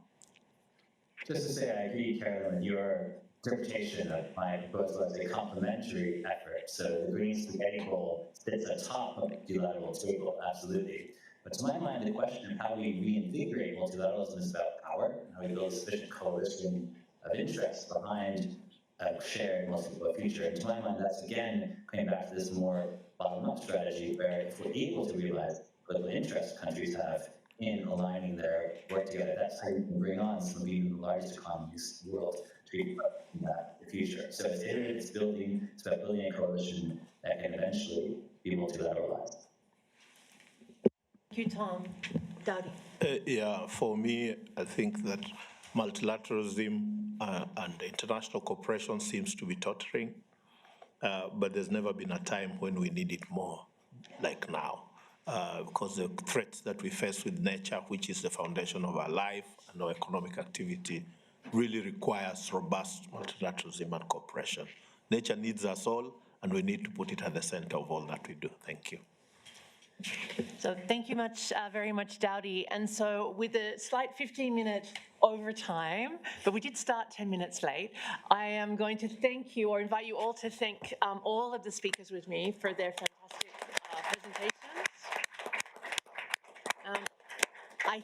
Speaker 7: Just to say, I agree, Carolyn, your interpretation of my proposal as a complementary effort. So the green spaghetti bowl sits atop of the multilateral table, absolutely. But to my mind, the question of how we reinvigorate multilateralism is about power, and how we build a sufficient coalition of interest behind a shared multipolar future. And to my mind, that's again coming back to this more bottom-up strategy, where if we're able to realize political interest countries have in aligning their work together, that's how you can bring on some of even the largest economies in the world to be part of that in the future. So it's iterative, it's about building a coalition that can eventually be multilateralized.
Speaker 1: Thank you, Tom. Dowdy.
Speaker 8: Yeah, for me, I think that multilateralism and international cooperation seems to be tottering, but there's never been a time when we need it more, like now, because the threats that we face with nature, which is the foundation of our life and our economic activity, really requires robust multilateralism and cooperation. Nature needs us all, and we need to put it at the center of all that we do. Thank you.
Speaker 1: So thank you very much, Dowdy. And so with a slight 15-minute overtime, but we did start 10 minutes late, I am going to thank you, or invite you all to thank all of the speakers with me for their fantastic presentations. I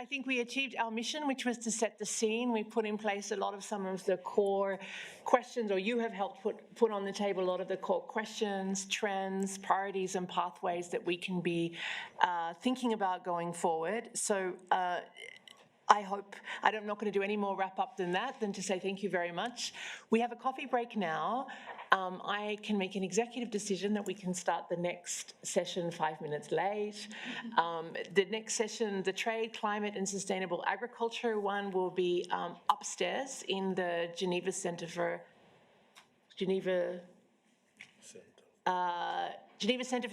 Speaker 1: think we achieved our mission, which was to set the scene. We put in place a lot of some of the core questions, or you have helped put on the table a lot of the core questions, trends, priorities, and pathways that we can be thinking about going forward. So I'm not going to do any more wrap up than to say thank you very much. We have a coffee break now. I can make an executive decision that we can start the next session 5 minutes late. The next session, the Trade, Climate and Sustainable Agriculture one, will be upstairs in the Geneva Center for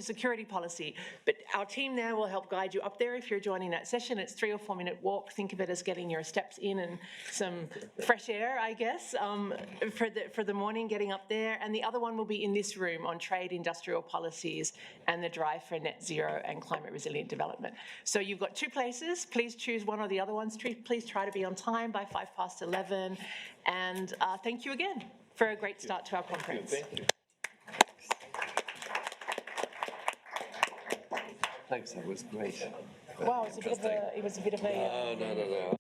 Speaker 1: Security Policy. But our team there will help guide you up there if you're joining that session. It's 3 or 4 minute walk. Think of it as getting your steps in and some fresh air, I guess, for the morning, getting up there. And the other one will be in this room on trade, industrial policies, and the drive for net zero and climate resilient development. So you've got 2 places. Please choose one or the other ones. Please try to be on time by 11:05. And thank you again for a great start to our conference.
Speaker 8: Thank you.
Speaker 2: Thanks, that was great.
Speaker 1: Wow, it was a bit of a
Speaker 2: No.